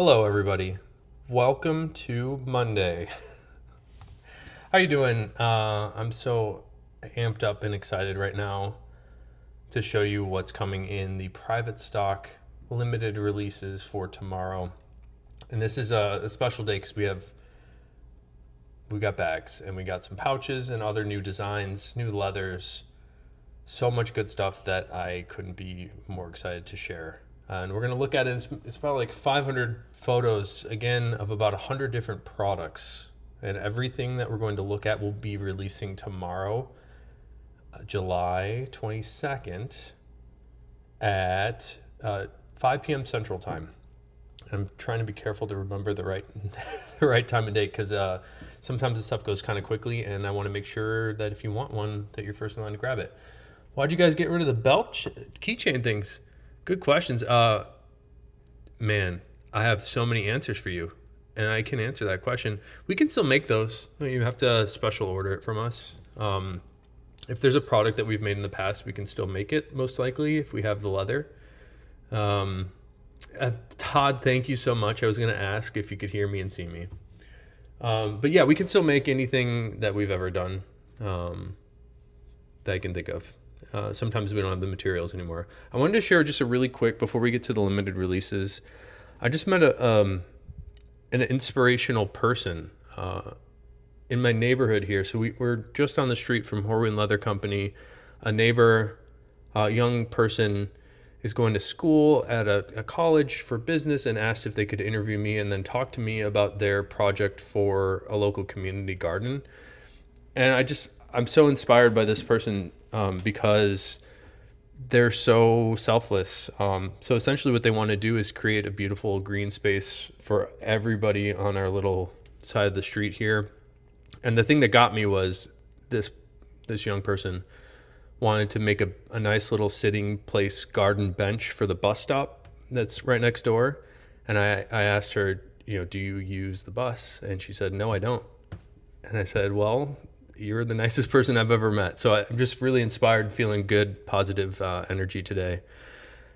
Hello, everybody. Welcome to Monday. How you doing? I'm so amped up and excited right now to show you what's coming in the private stock limited releases for tomorrow. And this is a special day because we got bags and we got some pouches and other new designs, new leathers, so much good stuff that I couldn't be more excited to share. And we're going to look at it. It's about like 500 photos, again, of about 100 different products. And everything that we're going to look at will be releasing tomorrow, July 22nd at 5 p.m. Central Time. I'm trying to be careful to remember the right the right time and date because sometimes the stuff goes kind of quickly, and I want to make sure that if you want one, that you're first in line to grab it. Why'd you guys get rid of the belt keychain things? Good questions. Man, I have so many answers for you, and I can answer that question. We can still make those. You have to special order it from us. If there's a product that we've made in the past, we can still make it, most likely, if we have the leather. Todd, thank you so much. I was going to ask if you could hear me and see me. But yeah, we can still make anything that we've ever done that I can think of. Sometimes we don't have the materials anymore. I wanted to share just a really quick, before we get to the limited releases, I just met an inspirational person in my neighborhood here. So we're just on the street from Horween Leather Company. A neighbor, a young person, is going to school at a college for business and asked if they could interview me and then talk to me about their project for a local community garden. And I'm so inspired by this person because they're so selfless. So essentially what they want to do is create a beautiful green space for everybody on our little side of the street here. And the thing that got me was this young person wanted to make a nice little sitting place garden bench for the bus stop that's right next door. And I asked her, do you use the bus? And she said, no, I don't. And I said, well, you're the nicest person I've ever met. So I'm just really inspired, feeling good, positive energy today.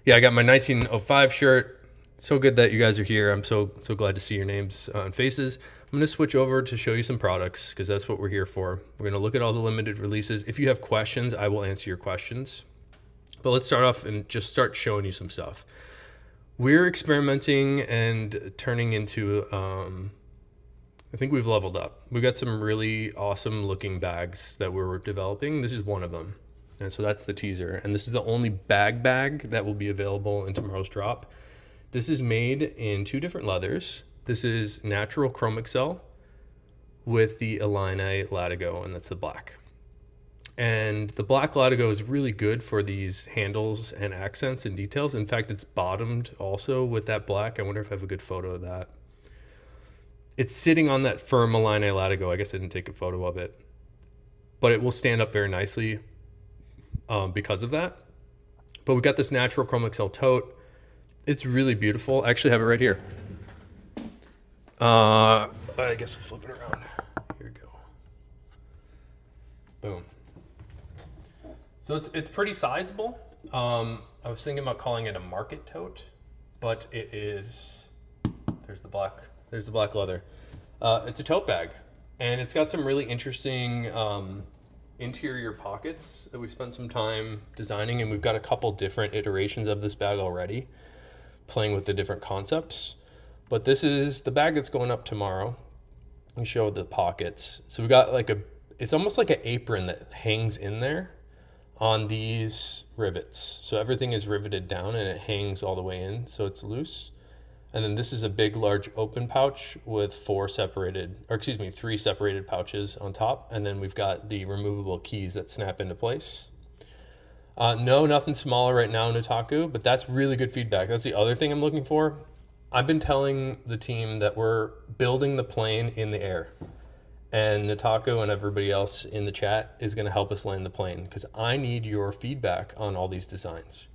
Yeah, I got my 1905 shirt. So good that you guys are here. I'm so glad to see your names and faces. I'm going to switch over to show you some products because that's what we're here for. We're going to look at all the limited releases. If you have questions, I will answer your questions. But let's start off and just start showing you some stuff. We're experimenting and turning into, I think we've leveled up. We got some really awesome looking bags that we're developing. This is one of them. And so that's the teaser. And this is the only bag that will be available in tomorrow's drop. This is made in 2 different leathers. This is natural chrome excel with the Illini Latigo, and that's the black. And the black Latigo is really good for these handles and accents and details. In fact, it's bottomed also with that black. I wonder if I have a good photo of that. It's sitting on that firm Illini Latigo. I guess I didn't take a photo of it, but it will stand up very nicely because of that. But we've got this natural chrome excel tote. It's really beautiful. I actually have it right here. I guess we'll flip it around. Here we go. Boom. So it's pretty sizable. I was thinking about calling it a market tote, but it is. There's the black leather. It's a tote bag, and it's got some really interesting interior pockets that we spent some time designing, and we've got a couple different iterations of this bag already, playing with the different concepts. But this is the bag that's going up tomorrow. We show the pockets. So we've got it's almost like an apron that hangs in there on these rivets. So everything is riveted down and it hangs all the way in, so it's loose. And then this is a big, large open pouch with 3 separated pouches on top. And then we've got the removable keys that snap into place. No, nothing smaller right now in Otaku, but that's really good feedback. That's the other thing I'm looking for. I've been telling the team that we're building the plane in the air, and Nataku and everybody else in the chat is going to help us land the plane because I need your feedback on all these designs.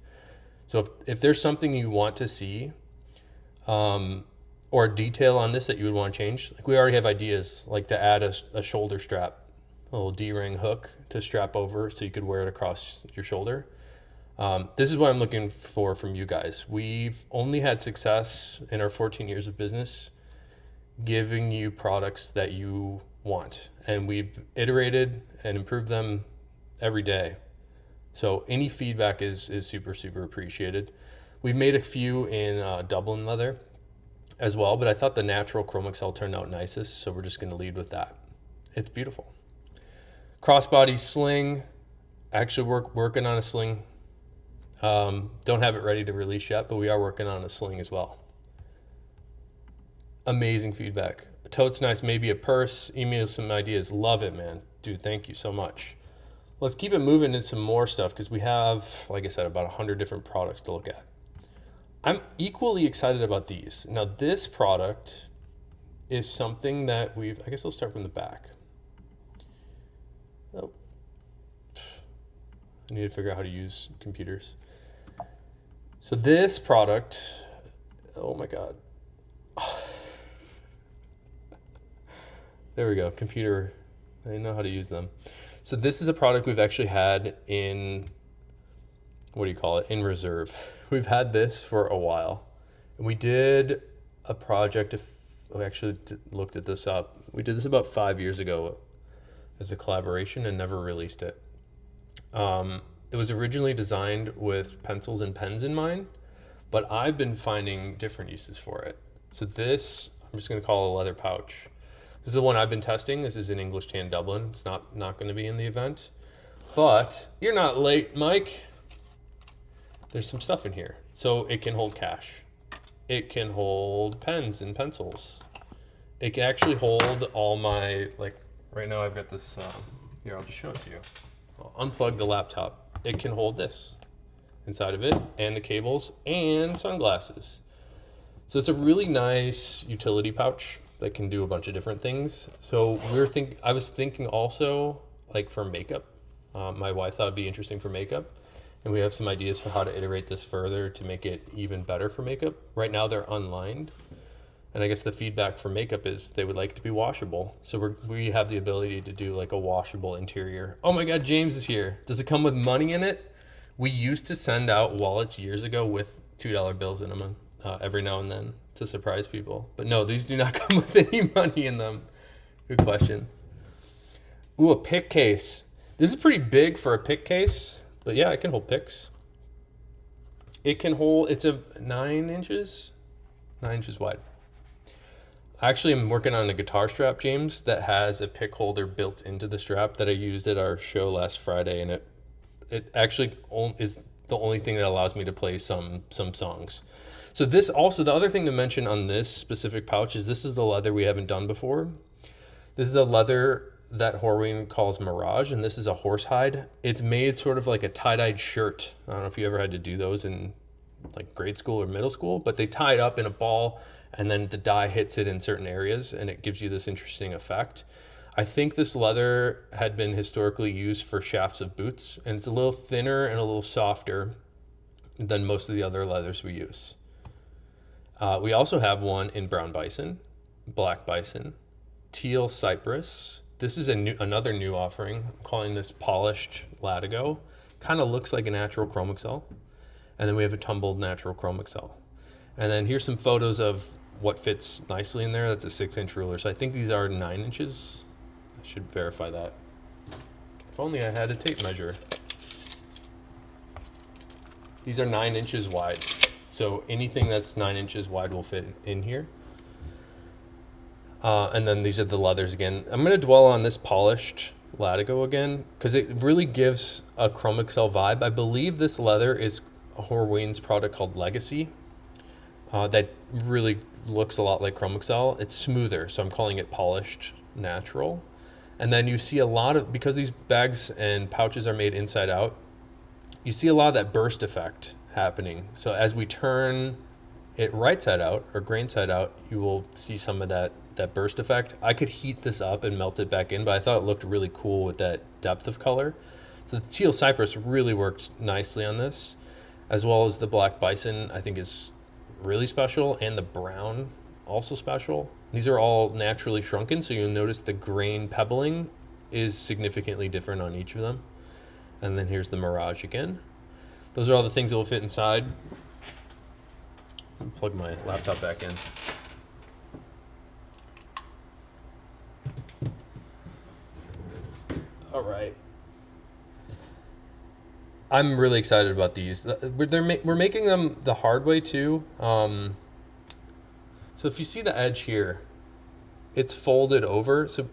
So if there's something you want to see or detail on this that you would want to change, like we already have ideas, like to add a shoulder strap, a little D-ring hook to strap over so you could wear it across your shoulder. This is what I'm looking for from you guys. We've only had success in our 14 years of business giving you products that you want, and we've iterated and improved them every day. So any feedback is super, super appreciated. We've made a few in Dublin leather as well, but I thought the natural Chrome Excel turned out nicest, so we're just going to lead with that. It's beautiful. Crossbody sling. Actually, we're working on a sling. Don't have it ready to release yet, but we are working on a sling as well. Amazing feedback. A tote's nice, maybe a purse. Email some ideas. Love it, man. Dude, thank you so much. Let's keep it moving into some more stuff because we have, like I said, about 100 different products to look at. I'm equally excited about these. Now, this product is something that I guess I'll start from the back. Oh, I need to figure out how to use computers. So this product, oh my God. There we go, computer, I know how to use them. So this is a product we've actually had in, what do you call it, in reserve. We've had this for a while. And we did a project, we actually looked at this up. We did this about 5 years ago as a collaboration and never released it. It was originally designed with pencils and pens in mind, but I've been finding different uses for it. So this, I'm just gonna call a leather pouch. This is the one I've been testing. This is in English Tan Dublin. It's not gonna be in the event, but you're not late, Mike. There's some stuff in here. So it can hold cash. It can hold pens and pencils. It can actually hold all my, like right now I've got this, here, I'll just show it to you. I'll unplug the laptop. It can hold this inside of it and the cables and sunglasses. So it's a really nice utility pouch that can do a bunch of different things. So I was thinking also like for makeup. My wife thought it'd be interesting for makeup. And we have some ideas for how to iterate this further to make it even better for makeup. Right now they're unlined. And I guess the feedback for makeup is they would like to be washable. So we have the ability to do like a washable interior. Oh my God, James is here. Does it come with money in it? We used to send out wallets years ago with $2 bills in them every now and then to surprise people. But no, these do not come with any money in them. Good question. Ooh, a pick case. This is pretty big for a pick case. But yeah, it can hold picks. It's a 9 inches wide. Actually, I'm working on a guitar strap, James, that has a pick holder built into the strap that I used at our show last Friday. And it actually is the only thing that allows me to play some songs. So this also, the other thing to mention on this specific pouch is this is the leather we haven't done before. This is a leather that Horween calls Mirage, and this is a horsehide. It's made sort of like a tie-dyed shirt. I don't know if you ever had to do those in like grade school or middle school, but they tie it up in a ball and then the dye hits it in certain areas and it gives you this interesting effect. I think this leather had been historically used for shafts of boots, and it's a little thinner and a little softer than most of the other leathers we use. We also have one in brown bison, black bison, teal cypress. This is another new offering. I'm calling this polished latigo. Kind of looks like a natural Chrome Excel. And then we have a tumbled natural Chrome Excel. And then here's some photos of what fits nicely in there. That's a 6-inch ruler. So I think these are 9 inches. I should verify that. If only I had a tape measure. These are 9 inches wide. So anything that's 9 inches wide will fit in here. And then these are the leathers again. I'm going to dwell on this polished latigo again because it really gives a Chrome Excel vibe. I believe this leather is Horween's product called Legacy that really looks a lot like Chrome Excel. It's smoother, so I'm calling it polished natural. And then you see a lot of, because these bags and pouches are made inside out, you see a lot of that burst effect happening. So as we turn it right side out or grain side out, you will see some of that burst effect. I could heat this up and melt it back in, but I thought it looked really cool with that depth of color. So the teal cypress really worked nicely on this, as well as the black bison I think is really special, and the brown also special. These are all naturally shrunken, so you'll notice the grain pebbling is significantly different on each of them. And then here's the Mirage again. Those are all the things that will fit inside. Plug my laptop back in. All right. I'm really excited about these. We're making them the hard way too. So if you see the edge here, it's folded over. So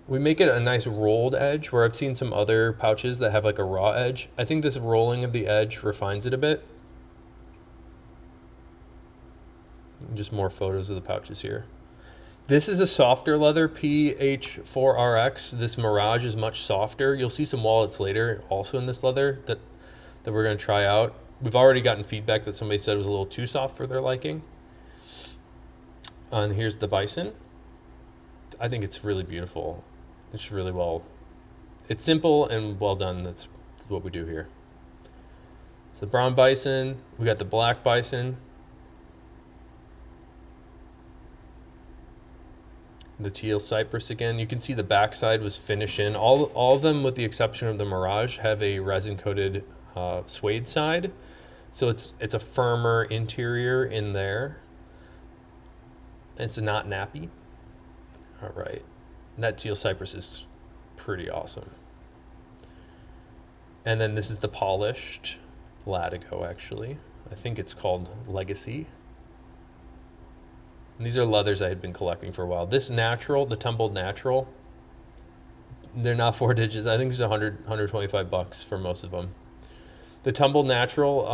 we make it a nice rolled edge, where I've seen some other pouches that have like a raw edge. I think this rolling of the edge refines it a bit. Just more photos of the pouches here. This is a softer leather, PH4RX. This Mirage is much softer. You'll see some wallets later also in this leather that we're going to try out. We've already gotten feedback that somebody said it was a little too soft for their liking. And here's the Bison. I think it's really beautiful. It's really well, it's simple and well done. That's what we do here. So the brown Bison, we got the black Bison. The teal Cypress again. You can see the backside was finished in. All of them, with the exception of the Mirage, have a resin coated suede side. So it's a firmer interior in there. It's not nappy. All right. And that teal Cypress is pretty awesome. And then this is the polished Latigo, actually. I think it's called Legacy. And these are leathers I had been collecting for a while. This natural, the tumbled natural, they're not 4 digits. I think it's 125 bucks for most of them. The tumbled natural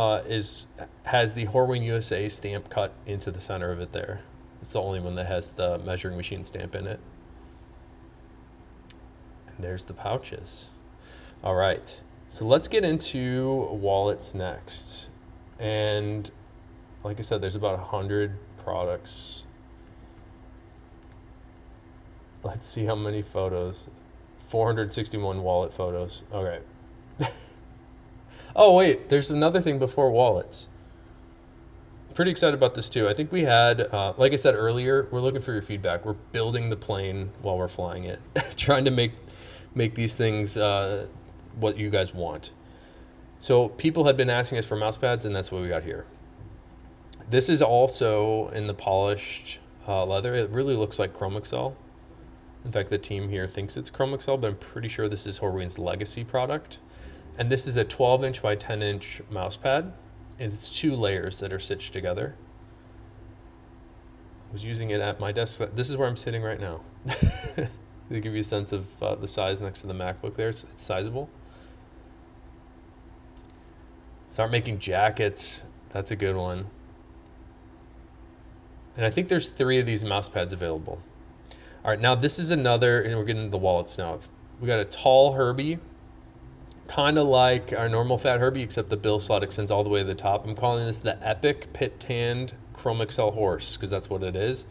has the Horween USA stamp cut into the center of it there. It's the only one that has the measuring machine stamp in it. And there's the pouches. All right, so let's get into wallets next. And like I said, there's about 100 products. Let's see how many photos. 461 wallet photos. All right. Oh, wait, there's another thing before wallets. Pretty excited about this too. I think we had, like I said earlier, we're looking for your feedback. We're building the plane while we're flying it, trying to make these things what you guys want. So people had been asking us for mouse pads, and that's what we got here. This is also in the polished leather. It really looks like Chrome Excel. In fact, the team here thinks it's Chrome Excel, but I'm pretty sure this is Horween's Legacy product. And this is a 12-inch by 10-inch mouse pad, and it's 2 layers that are stitched together. I was using it at my desk. This is where I'm sitting right now. To give you a sense of the size next to the MacBook there, it's sizable. Start making jackets. That's a good one. And I think there's 3 of these mouse pads available. All right, now this is another, and we're getting the wallets now. We got a tall Herbie, kind of like our normal fat Herbie, except the bill slot extends all the way to the top. I'm calling this the Epic Pit Tanned Chrome Excel Horse, because that's what it is.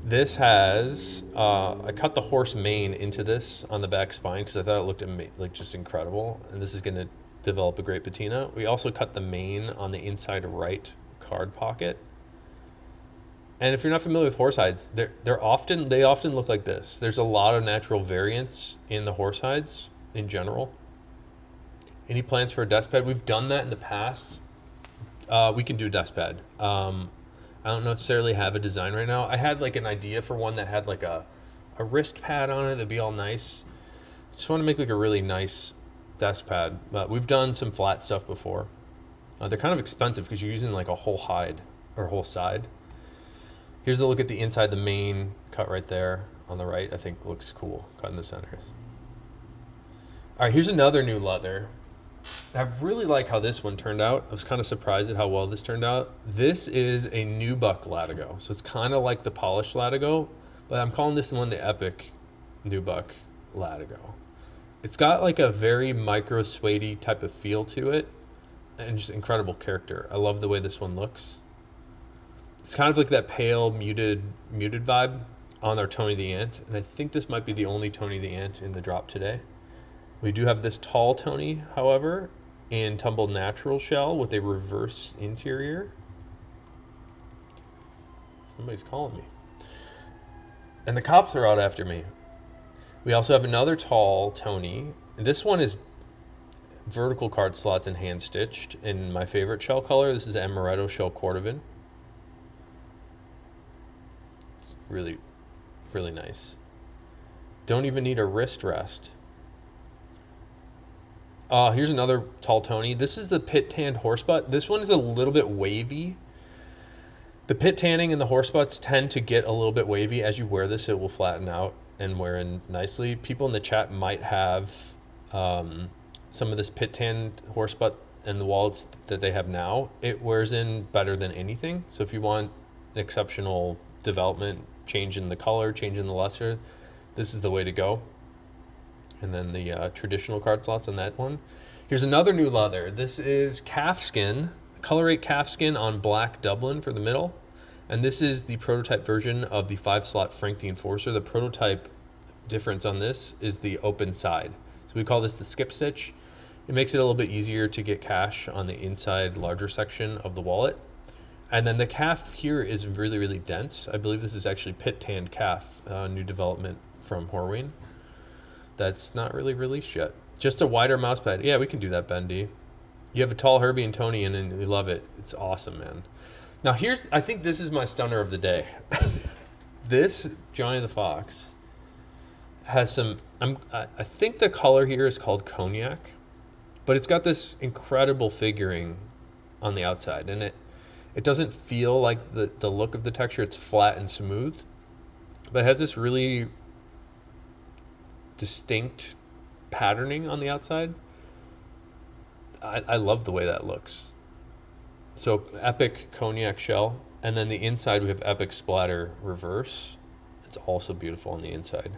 This has, I cut the horse mane into this on the back spine because I thought it looked like just incredible. And this is going to develop a great patina. We also cut the mane on the inside right card pocket. And if you're not familiar with horse hides, they often look like this. There's a lot of natural variance in the horse hides in general. Any plans for a desk pad? We've done that in the past. We can do a desk pad. I don't necessarily have a design right now. I had like an idea for one that had like a wrist pad on it that'd be all nice. Just want to make like a really nice desk pad. But we've done some flat stuff before. They're kind of expensive because you're using like a whole hide or whole side. Here's a look at the inside. The main cut right there on the right, I think looks cool, cut in the center. All right, here's another new leather. I really like how this one turned out. I was kind of surprised at how well this turned out. This is a nubuck Latigo. So it's kind of like the polished Latigo, but I'm calling this one the Epic nubuck Latigo. It's got like a very micro suede type of feel to it and just incredible character. I love the way this one looks. It's kind of like that pale muted vibe on our Tony the Ant. And I think this might be the only Tony the Ant in the drop today. We do have this tall Tony, however, in tumbled natural shell with a reverse interior. Somebody's calling me. And the cops are out after me. We also have another tall Tony. And this one is vertical card slots and hand stitched in my favorite shell color. This is Amaretto Shell Cordovan. It's really, really nice. Don't even need a wrist rest. Here's another tall Tony. This is the pit tanned horse butt. This one is a little bit wavy. The pit tanning and the horse butts tend to get a little bit wavy. As you wear this, it will flatten out and wear in nicely. People in the chat might have some of this pit tanned horse butt and the wallets that they have now. It wears in better than anything. So if you want exceptional development, change in the color, change in the luster, this is the way to go. And then the traditional card slots on that one. Here's another new leather. This is calfskin, Color 8 calfskin on black Dublin for the middle. And this is the prototype version of the 5-slot Frank the Enforcer. The prototype difference on this is the open side. So we call this the skip stitch. It makes it a little bit easier to get cash on the inside larger section of the wallet. And then the calf here is really, really dense. I believe this is actually pit tanned calf, new development from Horween. That's not really released yet. Just a wider mouse pad. Yeah, we can do that, Bendy. You have a tall Herbie and Tony and we love it. It's awesome, man. Now I think this is my stunner of the day. This Johnny the Fox has some, I think the color here is called cognac, but it's got this incredible figuring on the outside, and it doesn't feel like the look of the texture. It's flat and smooth, but it has this really distinct patterning on the outside. I love the way that looks. So epic cognac shell, and then the inside we have epic splatter reverse. It's also beautiful on the inside.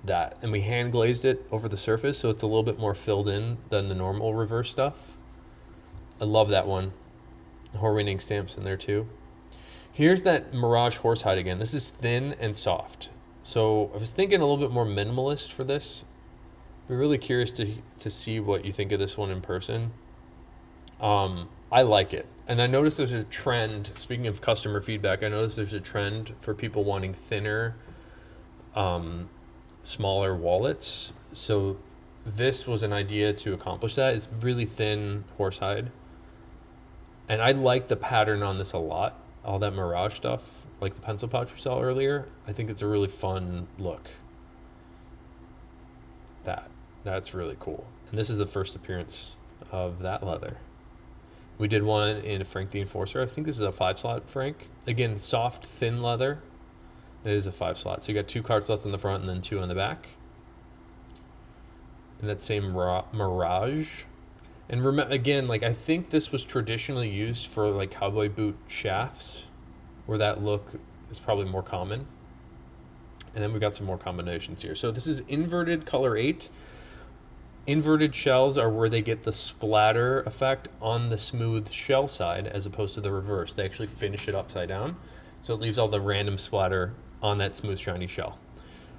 That, and we hand glazed it over the surface, so it's a little bit more filled in than the normal reverse stuff. I love that one. Horween ink stamps in there too. Here's that Mirage horsehide again. This is thin and soft. So I was thinking a little bit more minimalist for this. We're really curious to see what you think of this one in person. I like it. And I noticed there's a trend, speaking of customer feedback, I noticed there's a trend for people wanting thinner, smaller wallets. So this was an idea to accomplish that. It's really thin horsehide. And I like the pattern on this a lot. All that Mirage stuff, like the pencil pouch we saw earlier. I think it's a really fun look. That's really cool. And this is the first appearance of that leather. We did one in a Frank the Enforcer. I think this is a 5-slot Frank. Again, soft, thin leather. It is a 5-slot. So you got 2 card slots on the front and then 2 on the back. And that same Mirage. And again, like I think this was traditionally used for like cowboy boot shafts, where that look is probably more common. And then we got some more combinations here. So this is inverted color 8. Inverted shells are where they get the splatter effect on the smooth shell side as opposed to the reverse. They actually finish it upside down. So it leaves all the random splatter on that smooth, shiny shell.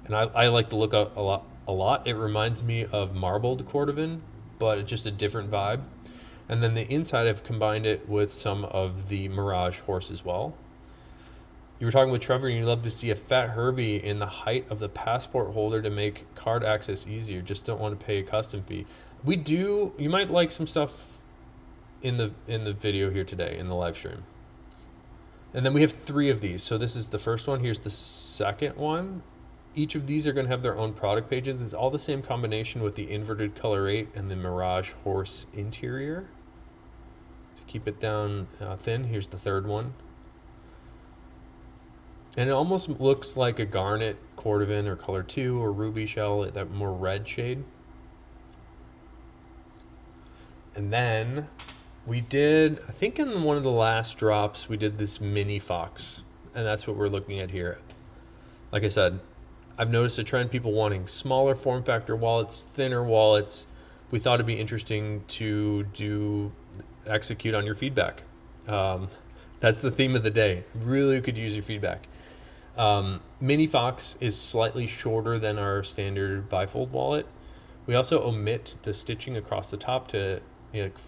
And I like the look a lot. It reminds me of marbled cordovan, but it's just a different vibe. And then the inside, I've combined it with some of the Mirage horse as well. You were talking with Trevor, and you'd love to see a fat Herbie in the height of the passport holder to make card access easier. Just don't want to pay a custom fee. We do. You might like some stuff in the video here today in the live stream. And then we have 3 of these. So this is the first one. Here's the second one. Each of these are going to have their own product pages. It's all the same combination with the inverted color 8 and the Mirage horse interior. To keep it down thin, here's the third one. And it almost looks like a garnet cordovan or color 2 or ruby shell, that more red shade. And then we did, I think in one of the last drops, we did this mini fox. And that's what we're looking at here. Like I said, I've noticed a trend, people wanting smaller form factor wallets, thinner wallets. We thought it'd be interesting to execute on your feedback. That's the theme of the day. Really could use your feedback. Mini Fox is slightly shorter than our standard bifold wallet. We also omit the stitching across the top to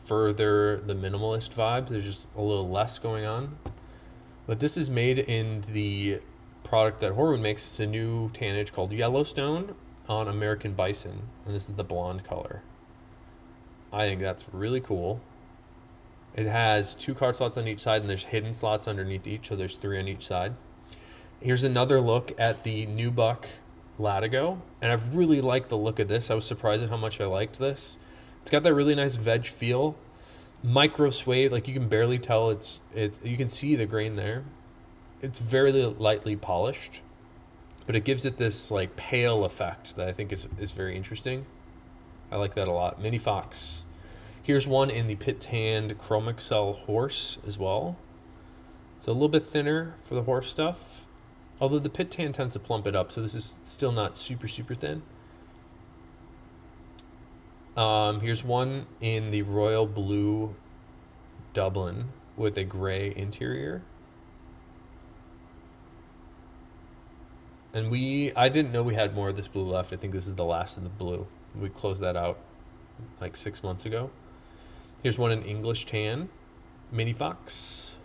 further the minimalist vibe. There's just a little less going on. But this is made in the product that Horween makes. It's a new tannage called Yellowstone on American Bison, and this is the blonde color. I think that's really cool. It has 2 card slots on each side, and there's hidden slots underneath each, so there's 3 on each side. Here's another look at the Nubuck Latigo, and I've really liked the look of this. I was surprised at how much I liked this. It's got that really nice veg feel, micro suede, like you can barely tell it's you can see the grain there. It's very lightly polished, but it gives it this like pale effect that I think is very interesting. I like that a lot. Mini Fox. Here's one in the pit tanned chromic cell horse as well. It's a little bit thinner for the horse stuff, although the pit tan tends to plump it up, so this is still not super thin. Here's one in the royal blue Dublin with a gray interior. And I didn't know we had more of this blue left. I think this is the last of the blue. We closed that out like 6 months ago. Here's one in English tan, Mini Fox.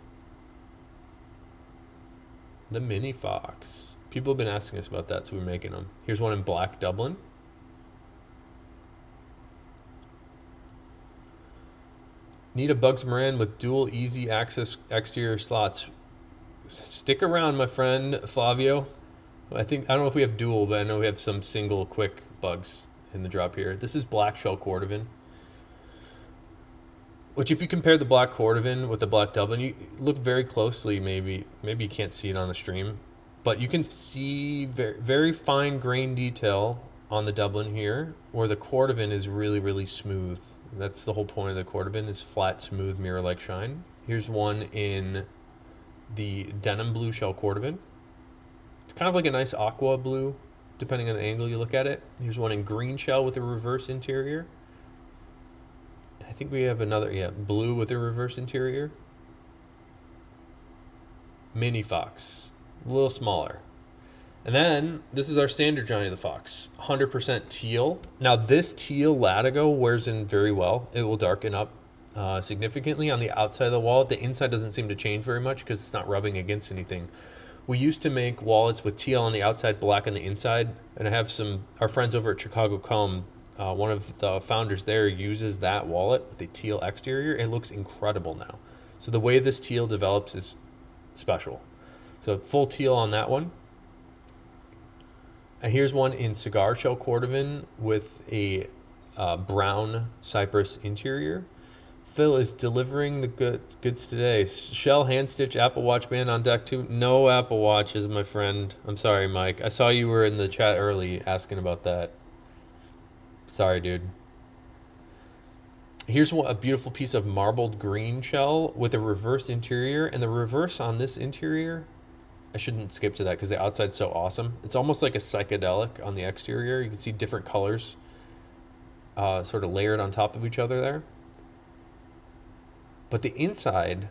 The Mini Fox. People have been asking us about that, so we're making them. Here's one in black Dublin. Need a Bugs Moran with dual easy access exterior slots. Stick around, my friend Flavio. I don't know if we have dual, but I know we have some single quick bugs in the drop here. This is black shell cordovan, which if you compare the black cordovan with the black Dublin, you look very closely. Maybe you can't see it on the stream, but you can see very fine grain detail on the Dublin here, where the cordovan is really smooth. That's the whole point of the cordovan, is flat, smooth, mirror-like shine. Here's one in the denim blue shell cordovan. It's kind of like a nice aqua blue, depending on the angle you look at it. Here's one in green shell with a reverse interior. I think we have another, blue with a reverse interior. Mini Fox, a little smaller. And then this is our standard Johnny the Fox, 100% teal. Now this teal Latigo wears in very well. It will darken up significantly on the outside of the wallet. The inside doesn't seem to change very much because it's not rubbing against anything. We used to make wallets with teal on the outside, black on the inside, and I have our friends over at Chicago Comb, one of the founders there uses that wallet with a teal exterior. It looks incredible now. So the way this teal develops is special. So full teal on that one. And here's one in cigar shell cordovan with a brown cypress interior. Phil is delivering the goods today. Shell hand stitch Apple Watch band on deck too. No Apple Watches, my friend. I'm sorry, Mike. I saw you were in the chat early asking about that. Sorry, dude. Here's a beautiful piece of marbled green shell with a reverse interior, and the reverse on this interior, I shouldn't skip to that because the outside's so awesome. It's almost like a psychedelic on the exterior. You can see different colors sort of layered on top of each other there. But the inside,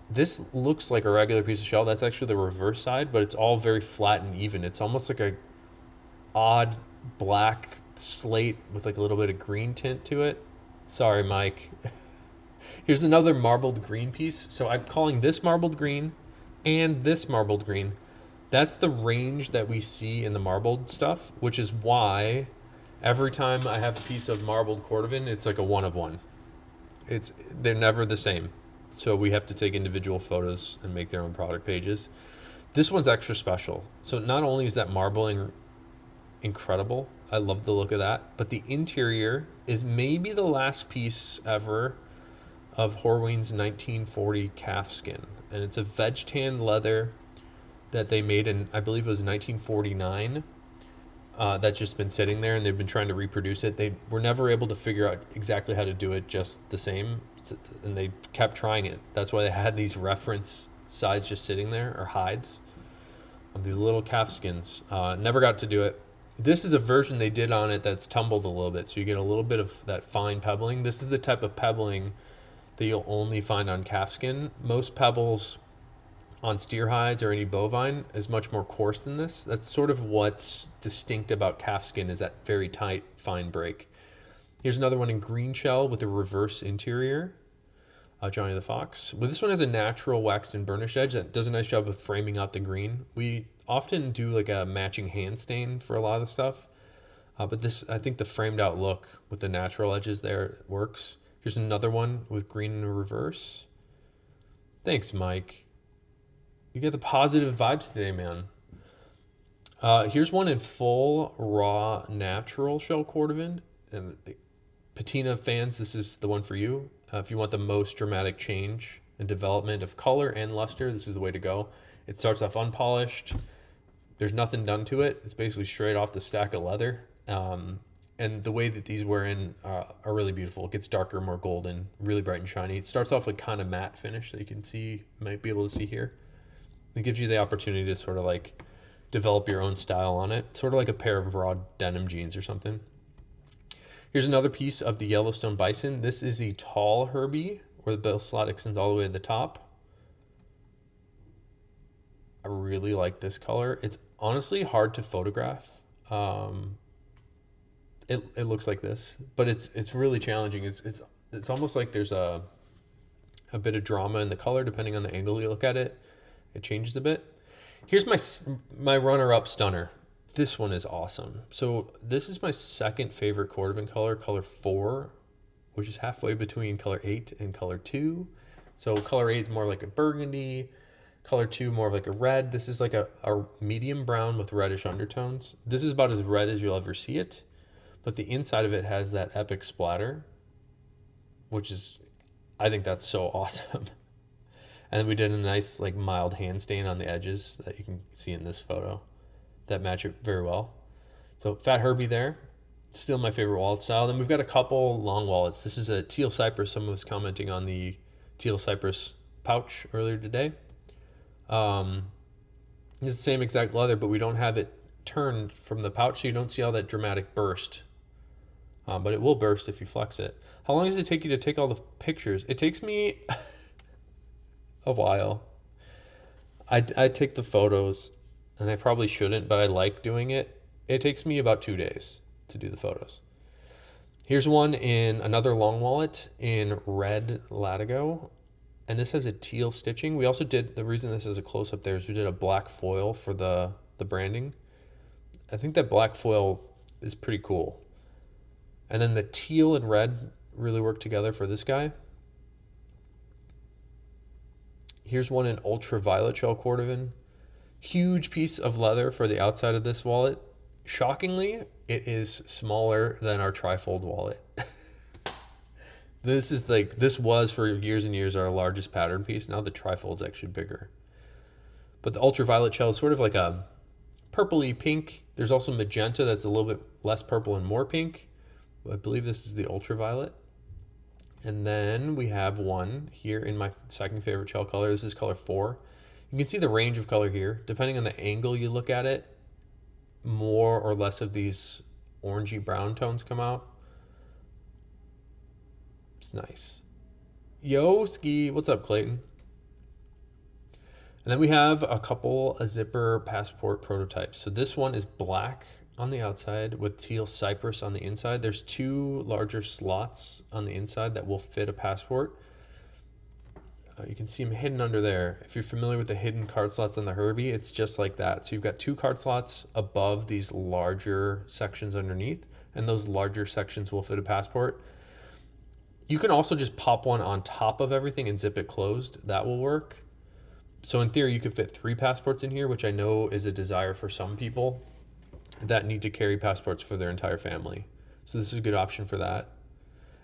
this looks like a regular piece of shell. That's actually the reverse side, but it's all very flat and even. It's almost like a odd black slate with like a little bit of green tint to it. Sorry, Mike. Here's another marbled green piece. So I'm calling this marbled green and this marbled green. That's the range that we see in the marbled stuff, which is why every time I have a piece of marbled cordovan, it's like a one of one. They're never the same. So we have to take individual photos and make their own product pages. This one's extra special. So not only is that marbling incredible, I love the look of that, but the interior is maybe the last piece ever of Horween's 1940 calfskin. And it's a veg tan leather that they made in, I believe it was 1949. That's just been sitting there, and they've been trying to reproduce it. They were never able to figure out exactly how to do it just the same, and they kept trying it. That's why they had these reference sides just sitting there, or hides, of these little calfskins. Never got to do it. This is a version they did on it that's tumbled a little bit, so you get a little bit of that fine pebbling. This is the type of pebbling that you'll only find on calfskin. Most pebbles on steer hides or any bovine is much more coarse than this. That's sort of what's distinct about calfskin, is that very tight, fine break. Here's another one in green shell with a reverse interior, Johnny the Fox. Well, this one has a natural waxed and burnished edge that does a nice job of framing out the green. We often do like a matching hand stain for a lot of the stuff, but this, I think the framed out look with the natural edges there works. Here's another one with green in reverse. Thanks, Mike. You get the positive vibes today, man. Here's one in full raw natural shell cordovan. And patina fans, this is the one for you. If you want the most dramatic change and development of color and luster, this is the way to go. It starts off unpolished. There's nothing done to it. It's basically straight off the stack of leather. And the way that these wear in are really beautiful. It gets darker, more golden, really bright and shiny. It starts off with kind of matte finish that you can see, might be able to see here. It gives you the opportunity to sort of like develop your own style on it. Sort of like a pair of raw denim jeans or something. Here's another piece of the Yellowstone Bison. This is the tall Herbie, where the bill slot extends all the way to the top. I really like this color. It's honestly hard to photograph. It looks like this, but it's really challenging. It's almost like there's a bit of drama in the color depending on the angle you look at it. It changes a bit. Here's my runner-up stunner. This one is awesome. So this is my second favorite cordovan color, color 4, which is halfway between color 8 and color 2. So color 8 is more like a burgundy, color 2 more of like a red. This is like a medium brown with reddish undertones. This is about as red as you'll ever see it, but the inside of it has that epic splatter, which is, I think that's so awesome. And then we did a nice like mild hand stain on the edges that you can see in this photo that match it very well. So Fat Herbie there, still my favorite wallet style. Then we've got a couple long wallets. This is a teal cypress. Someone was commenting on the teal cypress pouch earlier today. It's the same exact leather, but we don't have it turned from the pouch, so you don't see all that dramatic burst. But it will burst if you flex it. How long does it take you to take all the pictures? It takes me a while. I take the photos, and I probably shouldn't, but I like doing it. It takes me about 2 days to do the photos. Here's one in another long wallet in red latigo, and this has a teal stitching. We also did, the reason this is a close-up there is we did a black foil for the branding. I think that black foil is pretty cool. And then the teal and red really work together for this guy. Here's one in ultraviolet shell cordovan. Huge piece of leather for the outside of this wallet. Shockingly, it is smaller than our trifold wallet. This was for years and years our largest pattern piece. Now the trifold's actually bigger. But the ultraviolet shell is sort of like a purpley pink. There's also magenta that's a little bit less purple and more pink. I believe this is the ultraviolet. And then we have one here in my second favorite shell color. This is color 4. You can see the range of color here. Depending on the angle you look at it, more or less of these orangey brown tones come out. It's nice. Yo, Ski. What's up, Clayton? And then we have a couple zipper passport prototypes. So this one is black on the outside with teal cypress on the inside. There's 2 larger slots on the inside that will fit a passport. You can see them hidden under there. If you're familiar with the hidden card slots on the Herbie, it's just like that. So you've got 2 card slots above these larger sections underneath, and those larger sections will fit a passport. You can also just pop one on top of everything and zip it closed. That will work. So in theory, you could fit 3 passports in here, which I know is a desire for some people that need to carry passports for their entire family. So this is a good option for that.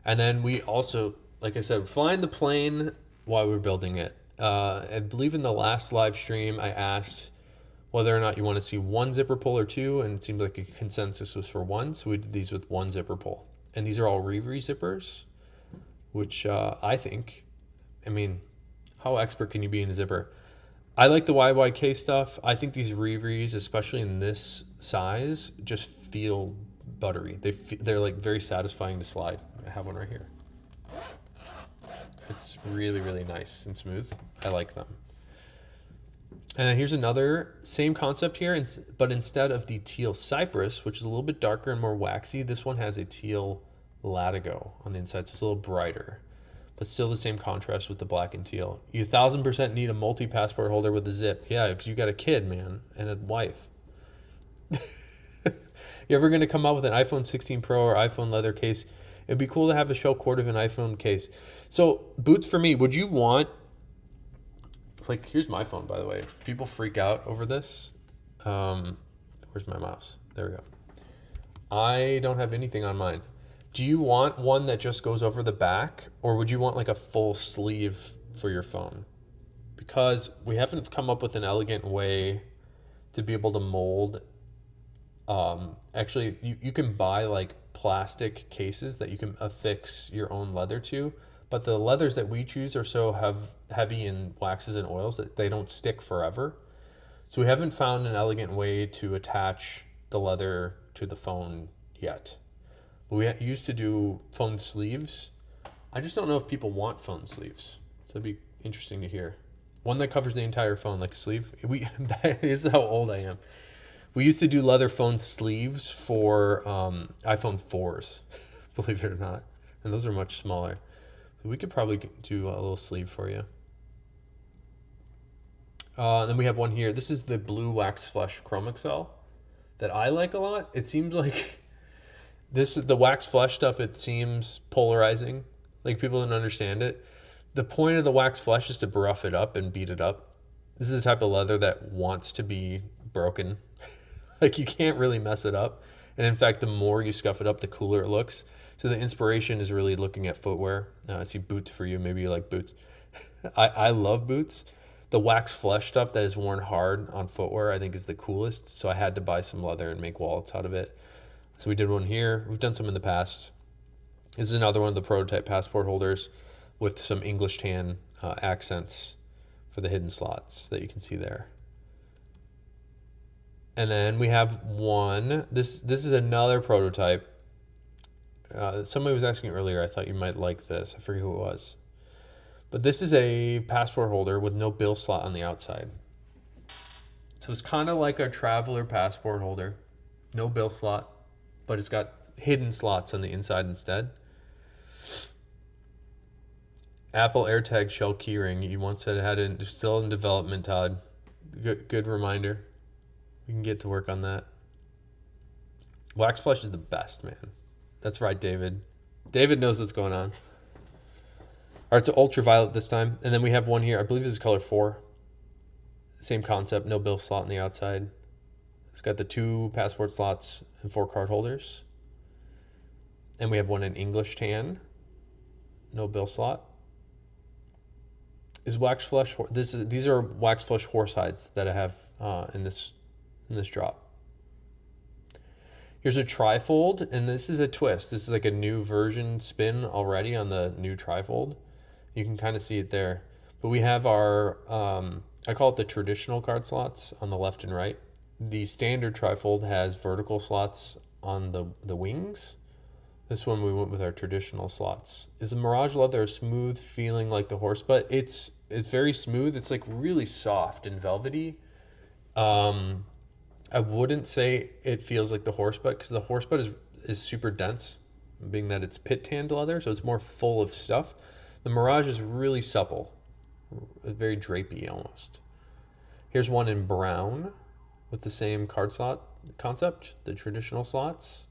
And then we also, like I said, flying the plane while we're building it. I believe in the last live stream, I asked whether or not you want to see 1 zipper pull or 2, and it seemed like a consensus was for 1. So we did these with 1 zipper pull. And these are all Reverie zippers, which I think, I mean, how expert can you be in a zipper? I like the YYK stuff. I think these Reveries, especially in this size, just feel buttery. They're like very satisfying to slide. I have one right here. It's really, really nice and smooth. I like them. And here's another same concept here, but instead of the teal cypress, which is a little bit darker and more waxy, this one has a teal latigo on the inside, so it's a little brighter, but still the same contrast with the black and teal. You 1000% need a multi-passport holder with a zip. Yeah, because you got a kid, man, and a wife. You ever going to come out with an iPhone 16 Pro or iPhone leather case? It'd be cool to have a shell cord of an iPhone case. So boots for me, would you want, it's like, here's my phone, by the way. People freak out over this. Where's my mouse? There we go. I don't have anything on mine. Do you want one that just goes over the back, or would you want like a full sleeve for your phone? Because we haven't come up with an elegant way to be able to mold. Actually, you can buy like plastic cases that you can affix your own leather to, but the leathers that we choose are so heavy in waxes and oils that they don't stick forever. So we haven't found an elegant way to attach the leather to the phone yet. We used to do phone sleeves. I just don't know if people want phone sleeves. So it'd be interesting to hear. One that covers the entire phone, like a sleeve. This is how old I am. We used to do leather phone sleeves for iPhone 4s, believe it or not. And those are much smaller. So we could probably do a little sleeve for you. Then we have one here. This is the blue wax flush Chrome Excel that I like a lot. It seems like the wax flush stuff, it seems polarizing. Like people don't understand it. The point of the wax flush is to rough it up and beat it up. This is the type of leather that wants to be broken. Like you can't really mess it up. And in fact, the more you scuff it up, the cooler it looks. So the inspiration is really looking at footwear. I see boots for you. Maybe you like boots. I love boots. The wax flush stuff that is worn hard on footwear, I think is the coolest. So I had to buy some leather and make wallets out of it. So we did one here. We've done some in the past. This is another one of the prototype passport holders with some English tan accents for the hidden slots that you can see there. And then we have one. This is another prototype. Somebody was asking earlier. I thought you might like this. I forget who it was. But this is a passport holder with no bill slot on the outside. So it's kind of like a traveler passport holder. No bill slot, but it's got hidden slots on the inside instead. Apple AirTag shell keyring. You once said it had it still in development, Todd. Good reminder. We can get to work on that. Wax flush is the best, man. That's right, David. David knows what's going on. All right, so ultraviolet this time. And then we have one here. I believe this is color 4. Same concept, no bill slot on the outside. It's got the 2 passport slots and 4 card holders. And we have one in English tan. No bill slot. Is wax flush, these are wax flush horse hides that I have in this drop. Here's a trifold, and this is a twist. This is like a new version spin already on the new trifold. You can kind of see it there. But we have our, I call it the traditional card slots on the left and right. The standard trifold has vertical slots on the wings. This one we went with our traditional slots. Is the Mirage leather a smooth feeling like the horse butt? It's very smooth. It's like really soft and velvety. I wouldn't say it feels like the horse butt because the horse butt is super dense, being that it's pit tanned leather, so it's more full of stuff. The Mirage is really supple, very drapey almost. Here's one in brown with the same card slot concept, the traditional slots.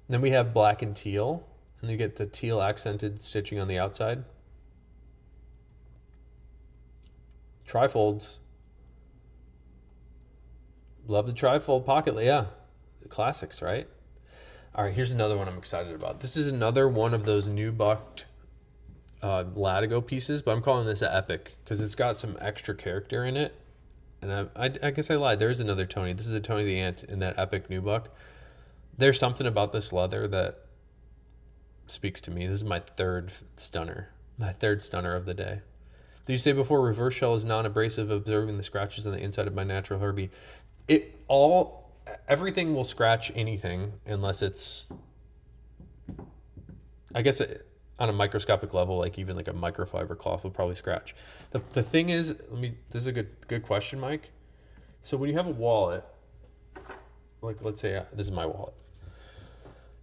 And then we have black and teal, and you get the teal accented stitching on the outside. Trifolds. Love the trifold pocket, yeah. The classics, right? All right, here's another one I'm excited about. This is another one of those new bucked Latigo pieces, but I'm calling this an epic because it's got some extra character in it. And I guess I lied. There is another Tony. This is a Tony the Ant in that epic new buck. There's something about this leather that speaks to me. This is my third stunner of the day. Did you say before reverse shell is non-abrasive, observing the scratches on the inside of my natural Herbie? Everything will scratch anything unless it's, I guess on a microscopic level, like even like a microfiber cloth will probably scratch. The thing is, this is a good question, Mike. So when you have a wallet, like let's say this is my wallet.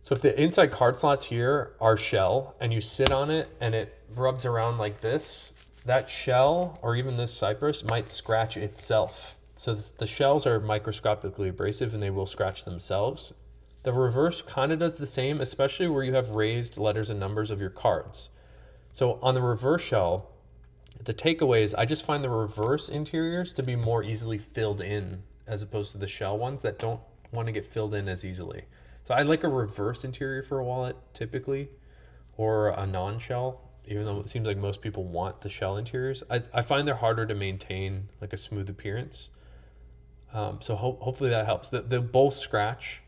So if the inside card slots here are shell and you sit on it and it rubs around like this, that shell or even this cypress might scratch itself. So the shells are microscopically abrasive and they will scratch themselves. The reverse kind of does the same, especially where you have raised letters and numbers of your cards. So on the reverse shell, the takeaway is I just find the reverse interiors to be more easily filled in as opposed to the shell ones that don't want to get filled in as easily. So I like a reverse interior for a wallet typically, or a non-shell, even though it seems like most people want the shell interiors. I find they're harder to maintain like a smooth appearance. So hopefully that helps. They both scratch,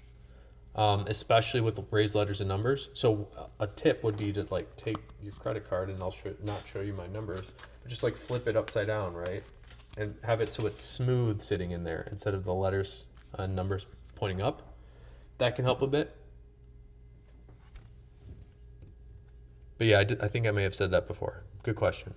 especially with raised letters and numbers. So a tip would be to like take your credit card, and I'll not show you my numbers, but just like flip it upside down, right? And have it so it's smooth sitting in there instead of the letters and numbers pointing up. That can help a bit. But yeah, I think I may have said that before. Good question.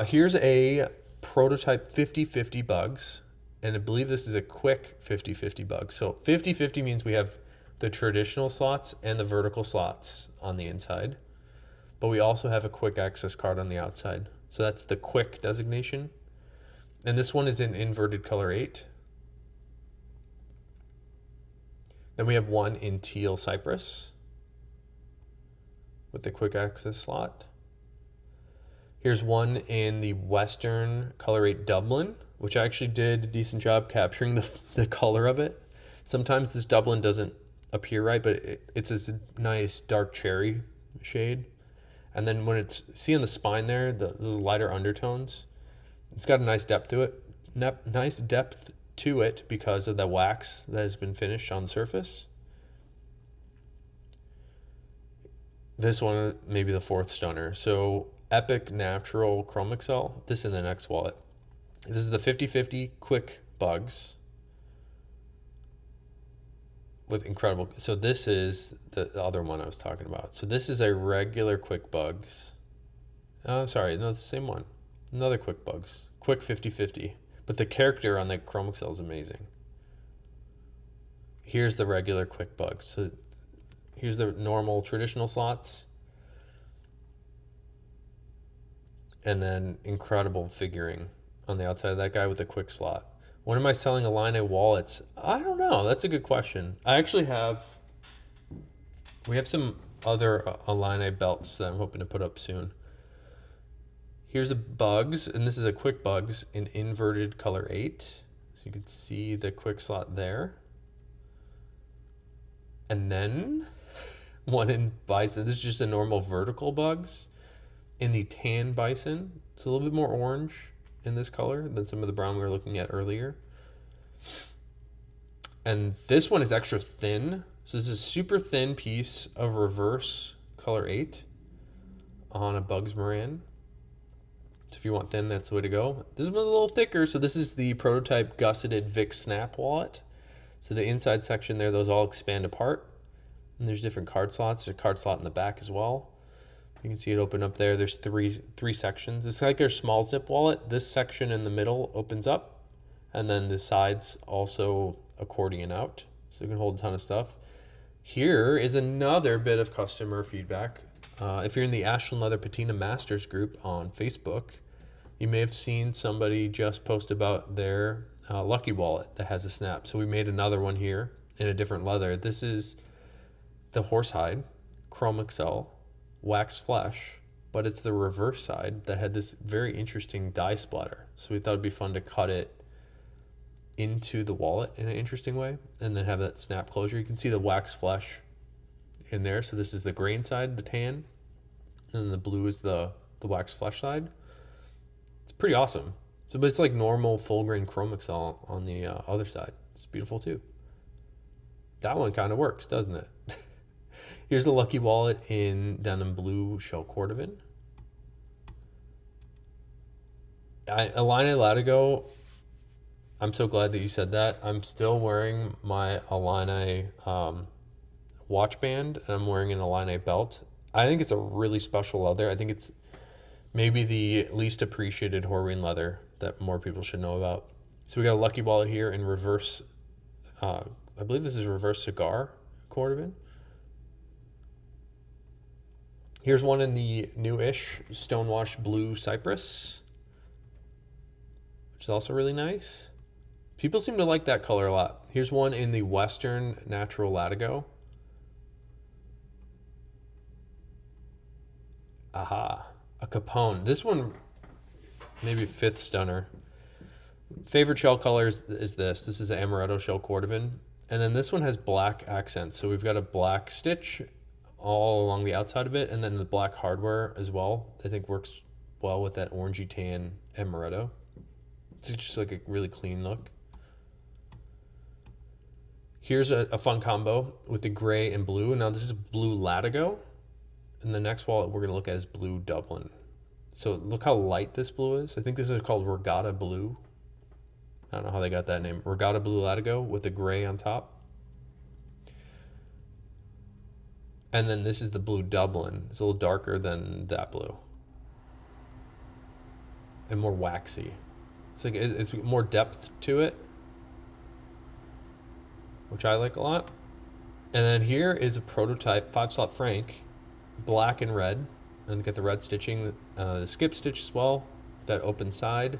Here's a prototype 50/50 bugs. And I believe this is a quick 50/50 bug. So 50/50 means we have the traditional slots and the vertical slots on the inside, but we also have a quick access card on the outside. So that's the quick designation. And this one is in inverted color 8. Then we have one in teal cypress with the quick access slot. Here's one in the Western color 8 Dublin, which I actually did a decent job capturing the color of it. Sometimes this Dublin doesn't appear right, but it's a nice dark cherry shade. And then when it's, see on the spine there, those lighter undertones, it's got a nice depth to it. Nice depth to it because of the wax that has been finished on the surface. This one, maybe the fourth stunner. So Epic Natural Chrome Excel, this in the next wallet. This is the 50/50 quick bugs with incredible. So this is the other one I was talking about. So this is a regular quick bugs. Oh, sorry, no, it's the same one. Another quick bugs, quick 50/50. But the character on the Chrome Excel is amazing. Here's the regular quick bugs. So here's the normal traditional slots. And then incredible figuring on the outside of that guy with the quick slot. When am I selling Align wallets? I don't know. That's a good question. We have some other Align belts that I'm hoping to put up soon. Here's a bugs, and this is a quick bugs in inverted color 8. So you can see the quick slot there. And then one in bison. This is just a normal vertical bugs in the tan bison. It's a little bit more orange in this color than some of the brown we were looking at earlier. And this one is extra thin. So this is a super thin piece of reverse color 8 on a Bugs Moran. So if you want thin, that's the way to go. This one's a little thicker. So this is the prototype gusseted Vic Snap wallet. So the inside section there, those all expand apart. And there's different card slots. There's a card slot in the back as well. You can see it open up there. There's three sections. It's like our small zip wallet. This section in the middle opens up, and then the sides also accordion out, so you can hold a ton of stuff. Here is another bit of customer feedback. If you're in the Ashland Leather Patina Masters group on Facebook, you may have seen somebody just post about their Lucky wallet that has a snap. So we made another one here in a different leather. This is the horsehide Chrome Excel wax flesh, but it's the reverse side that had this very interesting dye splatter. So we thought it'd be fun to cut it into the wallet in an interesting way and then have that snap closure. You can see the wax flesh in there. So this is the grain side, the tan, and then the blue is the wax flesh side. It's pretty awesome. So, but it's like normal full grain Chrome Excel on the other side. It's beautiful too. That one kind of works, doesn't it? Here's the Lucky wallet in denim blue shell cordovan. Align Latigo, I'm so glad that you said that. I'm still wearing my Align watch band, and I'm wearing an Align belt. I think it's a really special leather. I think it's maybe the least appreciated Horween leather that more people should know about. So we got a Lucky wallet here in reverse. I believe this is reverse cigar cordovan. Here's one in the newish Stonewashed Blue Cypress, which is also really nice. People seem to like that color a lot. Here's one in the Western Natural Latigo. Aha, a Capone. This one, maybe fifth stunner. Favorite shell color is this. This is an Amaretto shell cordovan. And then this one has black accents. So we've got a black stitch all along the outside of it, and then the black hardware as well. I think works well with that orangey tan Amaretto. It's just like a really clean look. Here's a fun combo with the gray and blue. Now this is blue Latigo. And the next wallet we're gonna look at is blue Dublin. So look how light this blue is. I think this is called Regatta Blue. I don't know how they got that name. Regatta Blue Latigo with the gray on top. And then this is the blue Dublin. It's a little darker than that blue. And more waxy. It's like it's more depth to it, which I like a lot. And then here is a prototype 5-slot Frank, black and red. And get the red stitching, the skip stitch as well, that open side.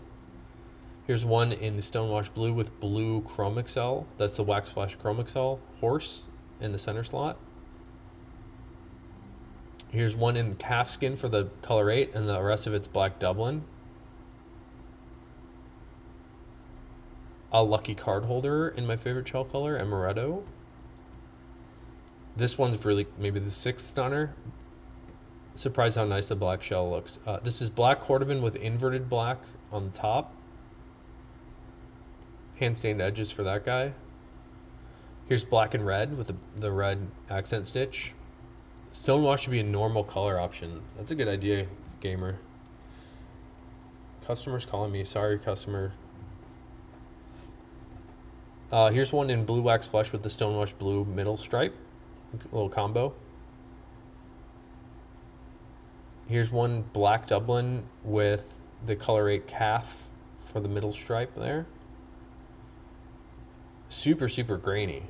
Here's one in the Stonewash Blue with blue Chrome Excel. That's the Wax Flash Chrome Excel horse in the center slot. Here's one in calf skin for the color 8, and the rest of it's black Dublin. A lucky card holder in my favorite shell color, Amaretto. This one's really maybe the 6th stunner. Surprised how nice the black shell looks. This is black cordovan with inverted black on the top. Hand stained edges for that guy. Here's black and red with the red accent stitch. Stonewash should be a normal color option. That's a good idea, gamer. Customer's calling me. Sorry, customer. Here's one in blue wax flesh with the Stonewash blue middle stripe. A little combo. Here's one black Dublin with the color 8 calf for the middle stripe there. Super, super grainy.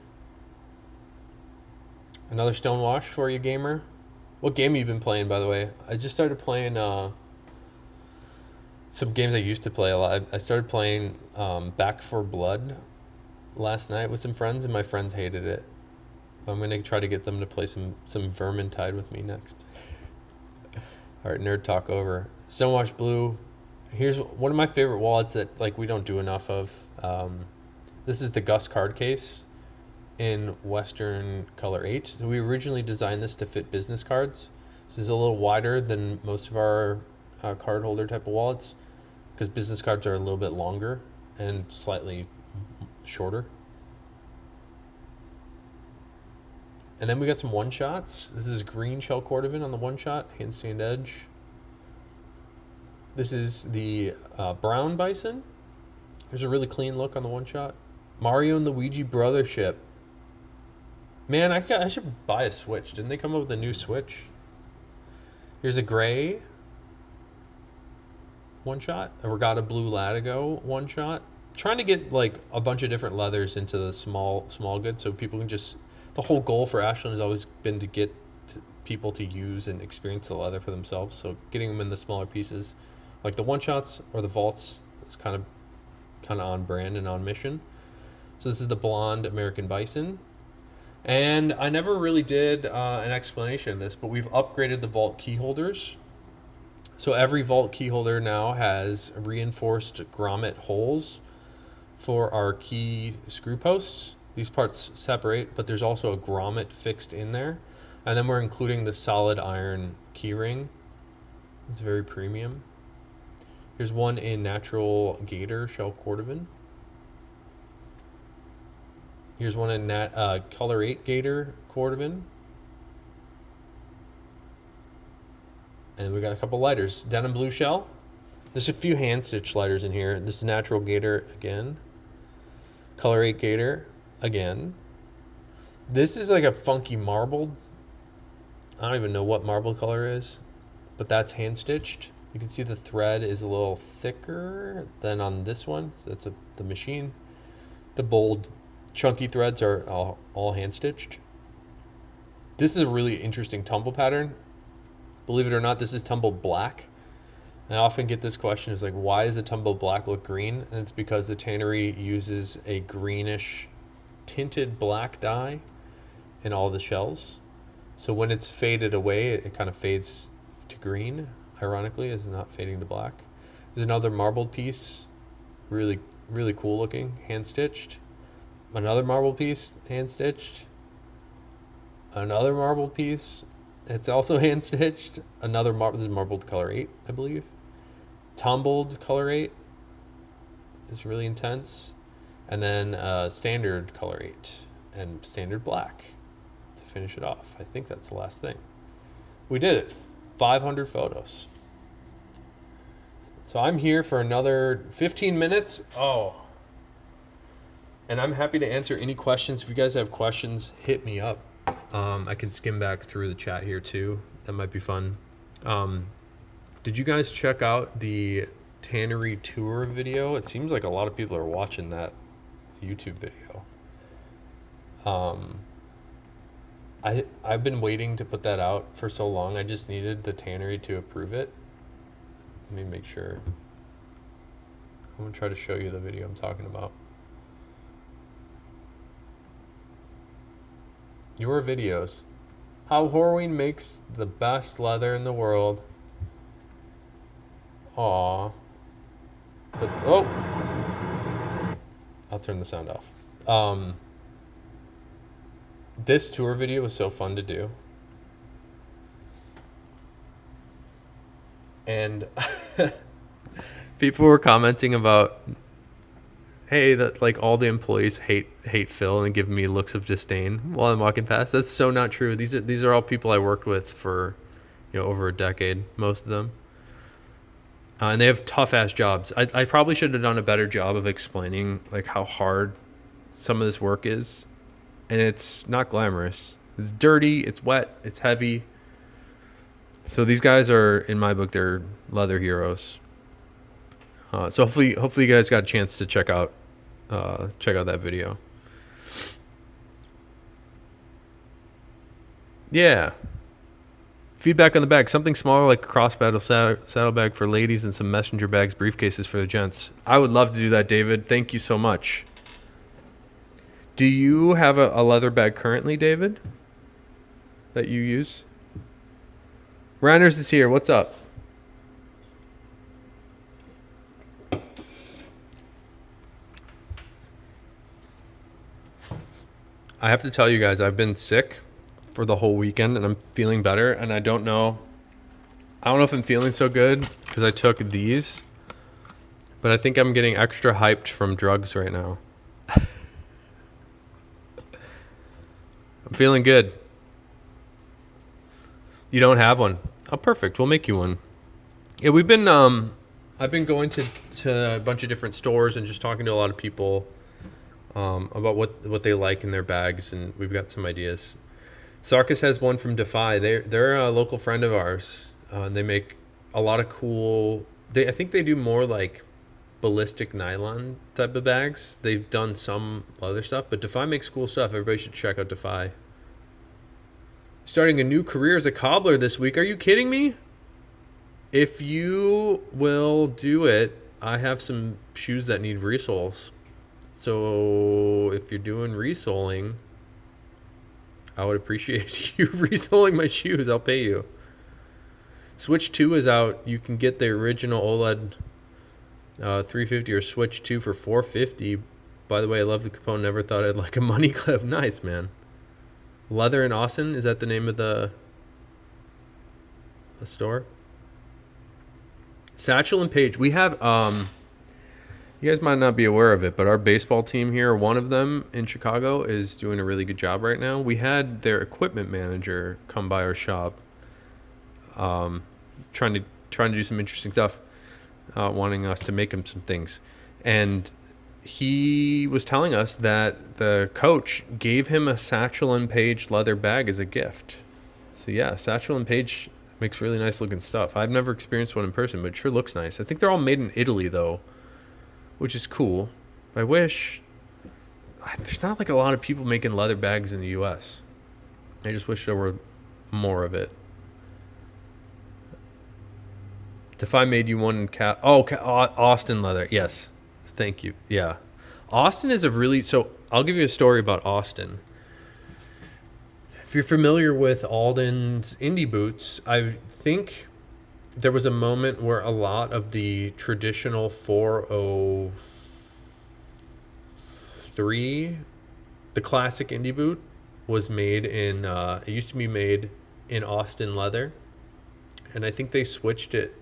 Another Stonewash for you, gamer. What game have you been playing, by the way? I just started playing some games I used to play a lot. I started playing Back 4 Blood last night with some friends, and my friends hated it. I'm going to try to get them to play some Vermintide with me next. All right, nerd talk over. Stonewash Blue. Here's one of my favorite wallets that like we don't do enough of. This is the Gus card case in Western color 8. So we originally designed this to fit business cards. This is a little wider than most of our card holder type of wallets because business cards are a little bit longer and slightly shorter. And then we got some one shots. This is green shell cordovan on the one shot, hand stained edge. This is the brown bison. There's a really clean look on the one shot. Mario and Luigi Brothership. Man, I should buy a Switch. Didn't they come up with a new Switch? Here's a gray one shot, a Regatta Blue Latigo one shot. Trying to get like a bunch of different leathers into the small goods so people can just. The whole goal for Ashland has always been to get people to use and experience the leather for themselves. So getting them in the smaller pieces, like the one shots or the vaults, is kind of on brand and on mission. So this is the blonde American Bison. And I never really did an explanation of this, but we've upgraded the vault key holders. So every vault key holder now has reinforced grommet holes for our key screw posts. These parts separate, but there's also a grommet fixed in there. And then we're including the solid iron key ring. It's very premium. Here's one in natural gator shell cordovan. Here's one in color 8 gator cordovan. And we got a couple lighters. Denim blue shell. There's a few hand stitch lighters in here. This is natural gator again. Color 8 gator again. This is like a funky marbled. I don't even know what marble color is, but that's hand stitched. You can see the thread is a little thicker than on this one. So that's the machine. The bold chunky threads are all hand stitched. This is a really interesting tumble pattern. Believe it or not, this is tumbled black. I often get this question is like, why does a tumbled black look green? And it's because the tannery uses a greenish tinted black dye in all the shells. So when it's faded away, it kind of fades to green, ironically, is not fading to black. There's another marbled piece, really, really cool looking, hand stitched. Another marbled piece, hand stitched. Another marbled piece, it's also hand stitched. Another this is marbled color 8, I believe. Tumbled color 8 is really intense. And then standard color 8 and standard black to finish it off. I think that's the last thing. We did it. 500 photos. So I'm here for another 15 minutes. Oh. And I'm happy to answer any questions. If you guys have questions, hit me up. I can skim back through the chat here too. That might be fun. Did you guys check out the tannery tour video? It seems like a lot of people are watching that YouTube video. I've been waiting to put that out for so long. I just needed the tannery to approve it. Let me make sure. I'm gonna try to show you the video I'm talking about. Your videos. How Horween makes the best leather in the world. Aw. But, oh! I'll turn the sound off. This tour video was so fun to do. And people were commenting about, hey, that like all the employees hate Phil and give me looks of disdain while I'm walking past. That's so not true. These are all people I worked with for, over a decade, most of them. And they have tough ass jobs. I probably should have done a better job of explaining like how hard some of this work is. And it's not glamorous. It's dirty, it's wet, it's heavy. So these guys are, in my book, they're leather heroes. So hopefully you guys got a chance to check out that video. Yeah. Feedback on the bag. Something smaller like a crossbattle saddlebag for ladies and some messenger bags, briefcases for the gents. I would love to do that, David. Thank you so much. Do you have a leather bag currently, David, that you use? Randers is here. What's up? I have to tell you guys, I've been sick for the whole weekend and I'm feeling better. And I don't know if I'm feeling so good because I took these, but I think I'm getting extra hyped from drugs right now. I'm feeling good. You don't have one? Oh, perfect. We'll make you one. Yeah, we've been, I've been going to a bunch of different stores and just talking to a lot of people about what they like in their bags, and we've got some ideas. Sarkis has one from Defy. They're a local friend of ours. They make a lot of cool. I think they do more like ballistic nylon type of bags. They've done some leather stuff, but Defy makes cool stuff. Everybody should check out Defy. Starting a new career as a cobbler this week. Are you kidding me? If you will do it, I have some shoes that need resoles. So if you're doing resoling, I would appreciate you resoling my shoes. I'll pay you. Switch 2 is out. You can get the original OLED 350 or Switch 2 for $450. By the way, I love the Capone. Never thought I'd like a money clip. Nice, man. Leather in Austin, is that the name of the store? Satchel and Page. We have you guys might not be aware of it, but our baseball team here, one of them in Chicago, is doing a really good job right now. We had their equipment manager come by our shop, trying to do some interesting stuff, wanting us to make him some things. And he was telling us that the coach gave him a Satchel and Page leather bag as a gift. So yeah, Satchel and Page makes really nice looking stuff. I've never experienced one in person, but it sure looks nice. I think they're all made in Italy though, which is cool. I wish there's not like a lot of people making leather bags in the US. I just wish there were more of it. Defy made you one cap. Oh, Austin leather. Yes. Thank you. Yeah. Austin is a really, so I'll give you a story about Austin. If you're familiar with Alden's indie boots, I think there was a moment where a lot of the traditional 403, the classic indie boot, was made in, it used to be made in Austin leather. And I think they switched it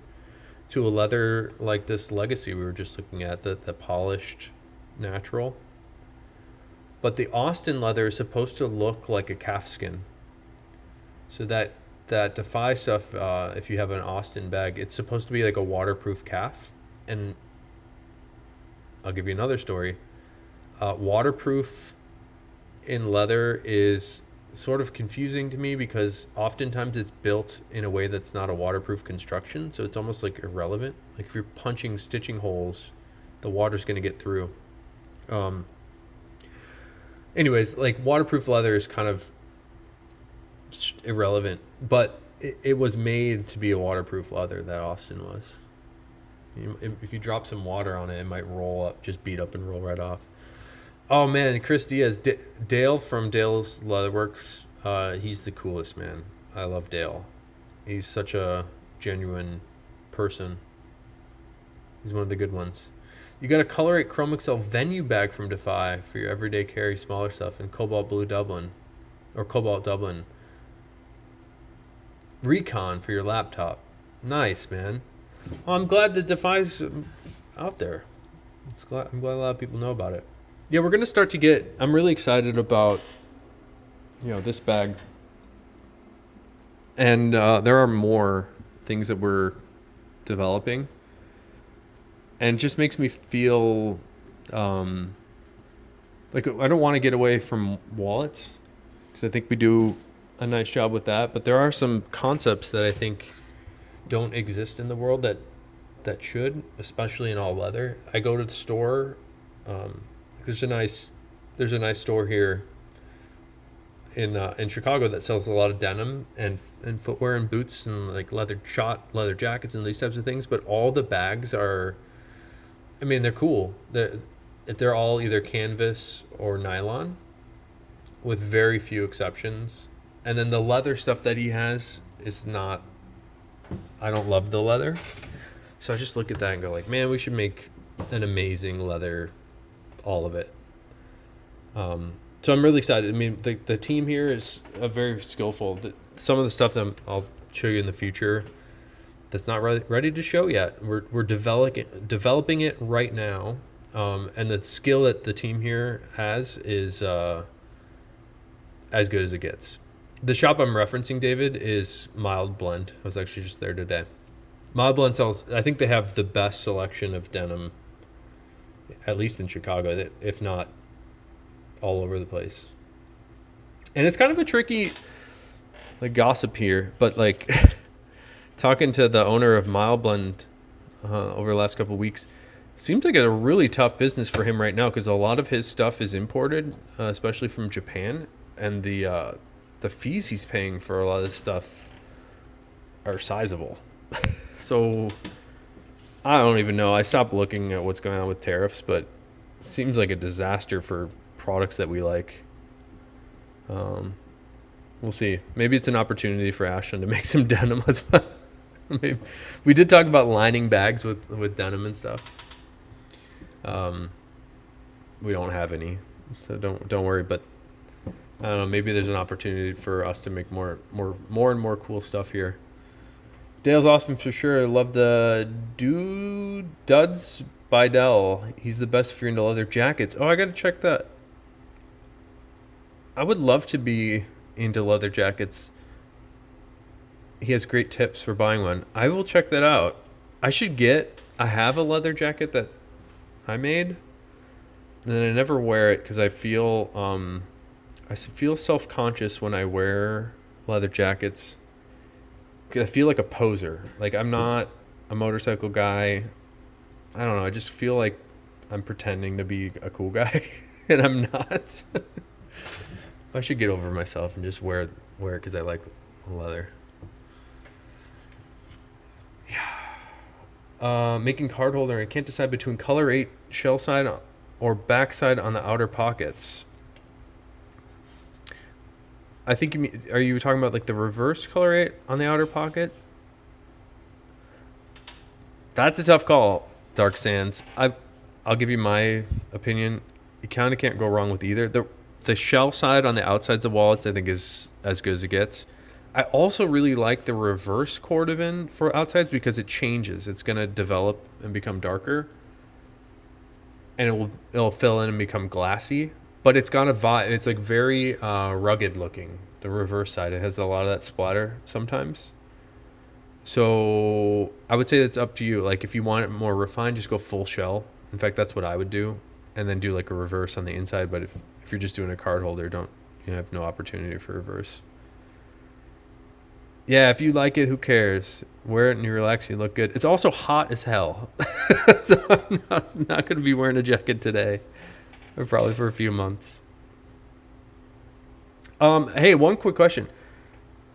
to a leather like this Legacy we were just looking at, the polished natural. But the Austin leather is supposed to look like a calf skin. So that Defy stuff, if you have an Austin bag, it's supposed to be like a waterproof calf. And I'll give you another story. Waterproof in leather is sort of confusing to me because oftentimes it's built in a way that's not a waterproof construction, so it's almost like irrelevant. Like if you're punching stitching holes, the water's going to get through. Anyways, like waterproof leather is kind of irrelevant, but it was made to be a waterproof leather, that Austin was. If you drop some water on it, it might roll up, just beat up and roll right off. Oh man, Chris Diaz, Dale from Dale's Leatherworks. He's the coolest, man. I love Dale. He's such a genuine person. He's one of the good ones. You got a Color 8 Chrome XL venue bag from Defy for your everyday carry, smaller stuff, and Cobalt Blue Dublin, or Cobalt Dublin. Recon for your laptop. Nice, man. Well, I'm glad that Defy's out there. I'm glad a lot of people know about it. Yeah, we're going to start to get, I'm really excited about, this bag. And there are more things that we're developing. And it just makes me feel like I don't want to get away from wallets because I think we do a nice job with that. But there are some concepts that I think don't exist in the world that should, especially in all leather. I go to the store. There's a nice store here in Chicago that sells a lot of denim and footwear and boots and like leather jackets and these types of things. But all the bags are, I mean, they're cool. They're all either canvas or nylon, with very few exceptions. And then the leather stuff that he has is not. I don't love the leather, so I just look at that and go like, man, we should make an amazing leather. All of it. So I'm really excited. I mean, the team here is very skillful. Some of the stuff that I'll show you in the future that's not ready to show yet. We're developing it right now, and the skill that the team here has is as good as it gets. The shop I'm referencing, David, is Mild Blend. I was actually just there today. Mild Blend sells. I think they have the best selection of denim, at least in Chicago, if not all over the place. And it's kind of a tricky gossip here, but like talking to the owner of Mild Blend over the last couple of weeks, seems like a really tough business for him right now because a lot of his stuff is imported, especially from Japan, and the fees he's paying for a lot of this stuff are sizable. So I don't even know. I stopped looking at what's going on with tariffs, but it seems like a disaster for products that we like. We'll see. Maybe it's an opportunity for Ashland to make some denim. Maybe. We did talk about lining bags with denim and stuff. We don't have any, so don't worry. But I don't know. Maybe there's an opportunity for us to make more and more cool stuff here. Dale's awesome for sure. I love the Duds by Dell. He's the best if you're into leather jackets. Oh, I got to check that. I would love to be into leather jackets. He has great tips for buying one. I will check that out. I have a leather jacket that I made, and then I never wear it because I feel self-conscious when I wear leather jackets. I feel like a poser. Like I'm not a motorcycle guy. I don't know. I just feel like I'm pretending to be a cool guy, and I'm not. I should get over myself and just wear it because I like leather. Yeah. Making card holder. I can't decide between color 8 shell side or back side on the outer pockets. I think are you talking about like the reverse color 8 on the outer pocket? That's a tough call, Dark Sands. I'll give you my opinion. You kind of can't go wrong with either. The shell side on the outsides of wallets, I think, is as good as it gets. I also really like the reverse cordovan for outsides because it changes. It's going to develop and become darker, and it'll fill in and become glassy. But it's got a vibe. It's like very rugged looking. The reverse side, it has a lot of that splatter sometimes. So I would say it's up to you. Like if you want it more refined, just go full shell. In fact, that's what I would do, and then do like a reverse on the inside. But if you're just doing a card holder, don't you have no opportunity for reverse. Yeah, if you like it, who cares? Wear it and you relax. You look good. It's also hot as hell, so I'm not going to be wearing a jacket today, or probably for a few months. Hey, one quick question.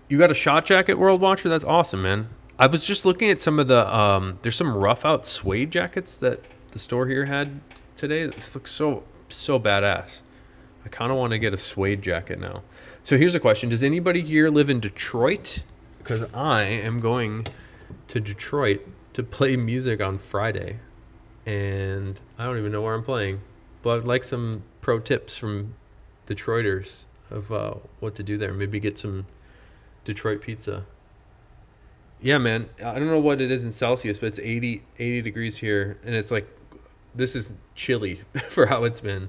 You got a shot jacket, World Watcher? That's awesome, man. I was just looking at some of the there's some rough out suede jackets that the store here had today. This looks so badass. I kind of want to get a suede jacket now. So here's a question. Does anybody here live in Detroit? Because I am going to Detroit to play music on Friday. And I don't even know where I'm playing. But I'd like some pro tips from Detroiters of what to do there. Maybe get some Detroit pizza. Yeah, man. I don't know what it is in Celsius, but it's 80 degrees here. And it's like, this is chilly for how it's been.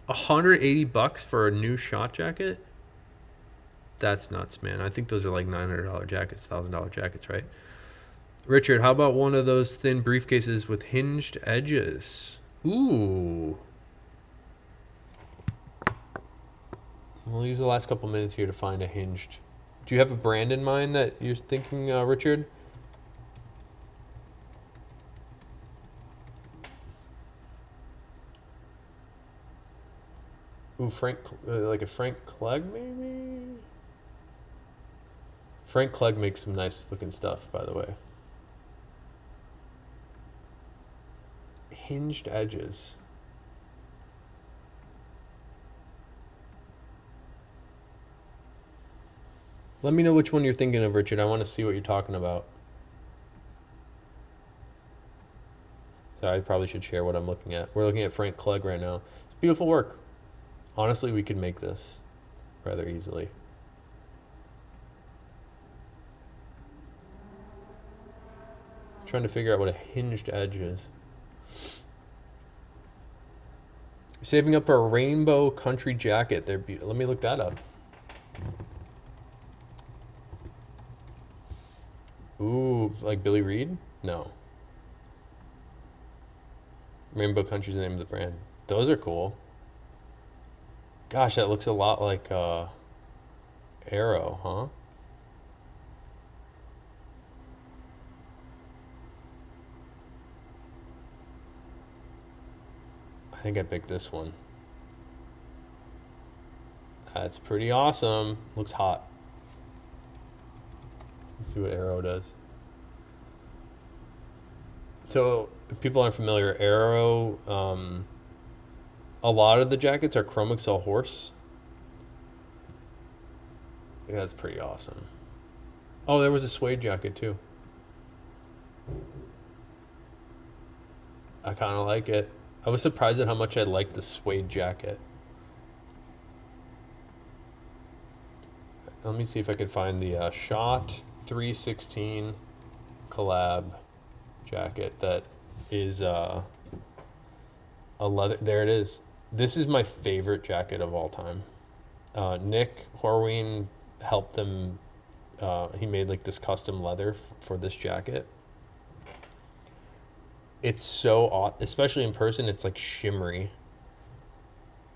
$180 for a new shot jacket? That's nuts, man. I think those are like $900 jackets, $1,000 jackets, right? Richard, how about one of those thin briefcases with hinged edges? Ooh. We'll use the last couple minutes here to find a hinged. Do you have a brand in mind that you're thinking, Richard? Ooh, like a Frank Clegg, maybe? Frank Clegg makes some nice looking stuff, by the way. Hinged edges. Let me know which one you're thinking of, Richard. I want to see what you're talking about. Sorry, I probably should share what I'm looking at. We're looking at Frank Clegg right now. It's beautiful work. Honestly, we could make this rather easily. I'm trying to figure out what a hinged edge is. You're saving up for a rainbow country jacket. They're beautiful. Let me look that up. Ooh, like Billy Reed? No. Rainbow Country's the name of the brand. Those are cool. Gosh, that looks a lot like Arrow, huh? I think I picked this one. That's pretty awesome. Looks hot. Let's see what Arrow does. So, if people aren't familiar, Arrow, a lot of the jackets are Chrome Excel Horse. Yeah, that's pretty awesome. Oh, there was a suede jacket too. I kind of like it. I was surprised at how much I liked the suede jacket. Let me see if I can find the Shot 316 collab jacket that is a leather. There it is. This is my favorite jacket of all time. Nick Horween helped them. He made like this custom leather for this jacket. It's so, especially in person, it's like shimmery.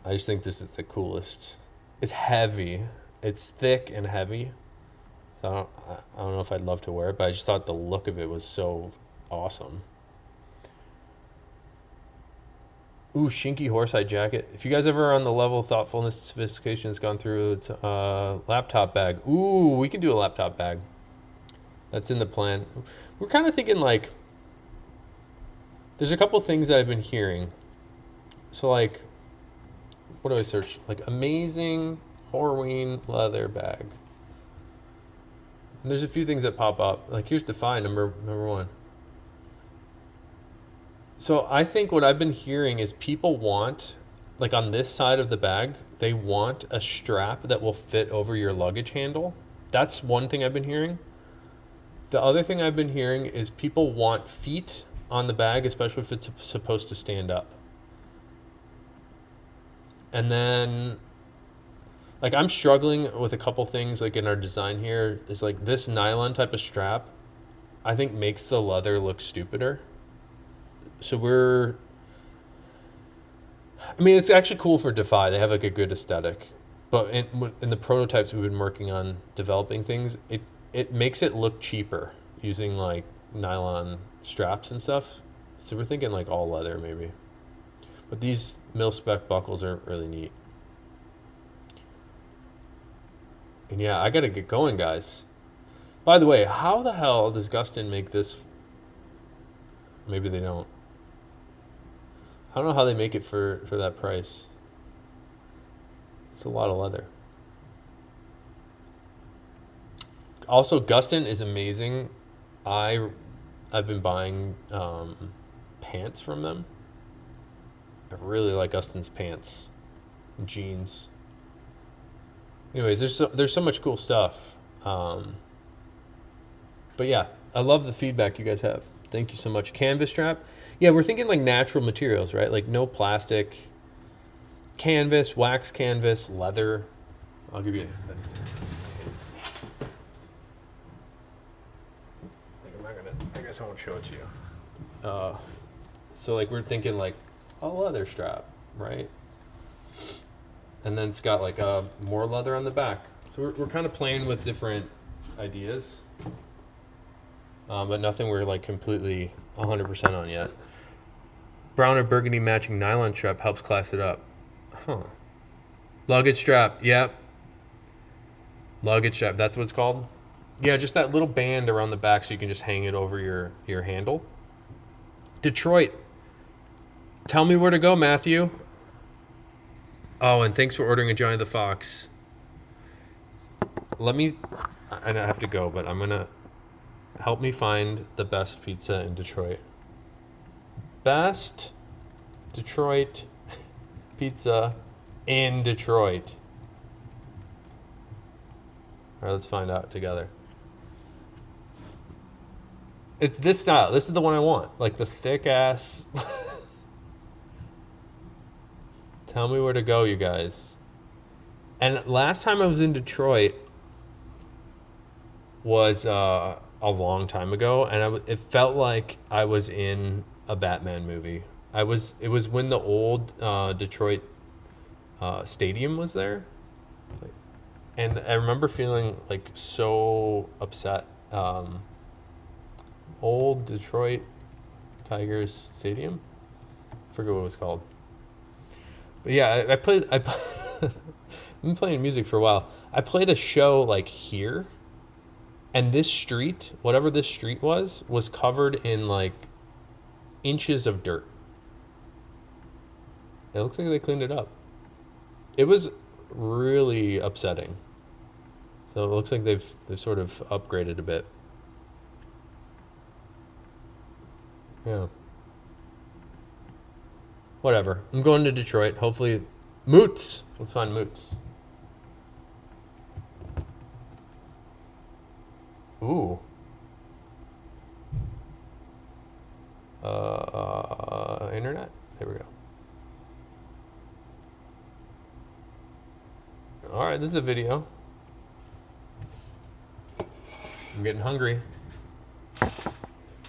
I just think this is the coolest. It's heavy. It's thick and heavy. So I don't know if I'd love to wear it, but I just thought the look of it was so awesome. Ooh, Shinky Horsehide jacket. If you guys ever are on the level of thoughtfulness and sophistication that's gone through, it's laptop bag. Ooh, we can do a laptop bag. That's in the plan. We're kind of thinking like There's a couple things that I've been hearing. So like, what do I search? Like amazing Horween leather bag. And there's a few things that pop up. Like here's Defy number one. So I think what I've been hearing is people want, like on this side of the bag, they want a strap that will fit over your luggage handle. That's one thing I've been hearing. The other thing I've been hearing is people want feet on the bag, especially if it's supposed to stand up. And then, like, I'm struggling with a couple things, like in our design here, is like this nylon type of strap, I think makes the leather look stupider. So I mean, it's actually cool for Defy. They have like a good aesthetic. But in the prototypes we've been working on developing things, it makes it look cheaper using like nylon straps and stuff. So we're thinking like all leather maybe. But these mil-spec buckles are really neat. And yeah, I gotta get going, guys. By the way, how the hell does Gustin make this? Maybe they don't. I don't know how they make it for that price. It's a lot of leather. Also, Gustin is amazing. I've been buying pants from them. I really like Gustin's pants, jeans. Anyways, there's so much cool stuff. But yeah, I love the feedback you guys have. Thank you so much. Canvas strap. Yeah, we're thinking like natural materials, right? Like no plastic. Canvas, wax canvas, leather. I'll give you a second. I guess I won't show it to you. So like we're thinking like a leather strap, right? And then it's got like more leather on the back. So we're kind of playing with different ideas, but nothing we're like completely 100% on yet. Brown or burgundy matching nylon strap helps class it up. Huh. Luggage strap, yep. Luggage strap, that's what it's called? Yeah, just that little band around the back so you can just hang it over your handle. Detroit. Tell me where to go, Matthew. Oh, and thanks for ordering a Johnny the Fox. I have to go, but I'm going to help me find the best pizza in Detroit. Best Detroit pizza in Detroit. All right, let's find out together. It's this style. This is the one I want. Like the thick ass. Tell me where to go, you guys. And last time I was in Detroit was a long time ago, and it felt like I was in a Batman movie. It was when the old Detroit stadium was there, and I remember feeling like so upset. Old Detroit Tigers Stadium. I forget what it was called. But yeah, I've been playing music for a while. I played a show like here, and this street, whatever this street was covered in like inches of dirt. It looks like they cleaned it up. It was really upsetting. So it looks like they've sort of upgraded a bit. Yeah. Whatever. I'm going to Detroit. Hopefully, Moots. Let's find Moots. Ooh. Internet. There we go. All right, this is a video. I'm getting hungry.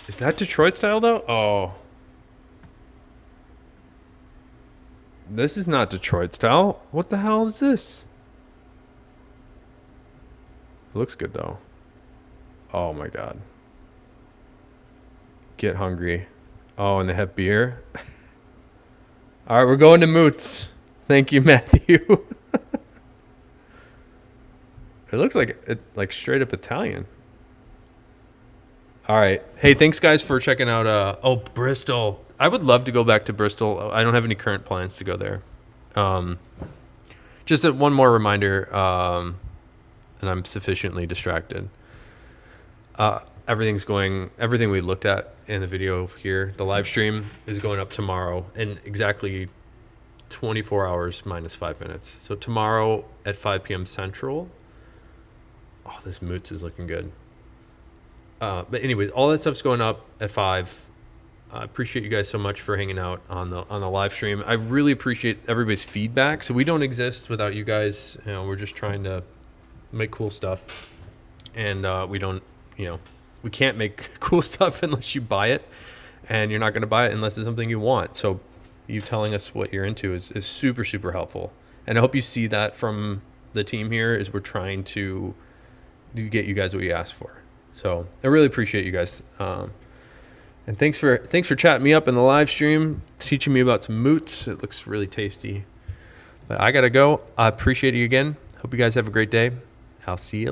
Is that Detroit style though? Oh. This is not Detroit style. What the hell is this? It looks good though. Oh my God. Get hungry. Oh, and they have beer. All right, we're going to Moots. Thank you, Matthew. It looks like straight up Italian. All right. Hey, thanks guys for checking out. Bristol. I would love to go back to Bristol. I don't have any current plans to go there. Just one more reminder, and I'm sufficiently distracted. Everything we looked at in the video here, the live stream is going up tomorrow in exactly 24 hours minus 5 minutes. So tomorrow at 5 p.m. Central. Oh, this moots is looking good. But anyways, all that stuff's going up at 5. I appreciate you guys so much for hanging out on the live stream. I really appreciate everybody's feedback. So we don't exist without you guys. We're just trying to make cool stuff, and we don't, we can't make cool stuff unless you buy it, and you're not going to buy it unless it's something you want. So you telling us what you're into is super, super helpful. And I hope you see that from the team here is we're trying to get you guys what you asked for. So I really appreciate you guys. And thanks for chatting me up in the live stream, teaching me about some moots. It looks really tasty. But I got to go. I appreciate you again. Hope you guys have a great day. I'll see you later.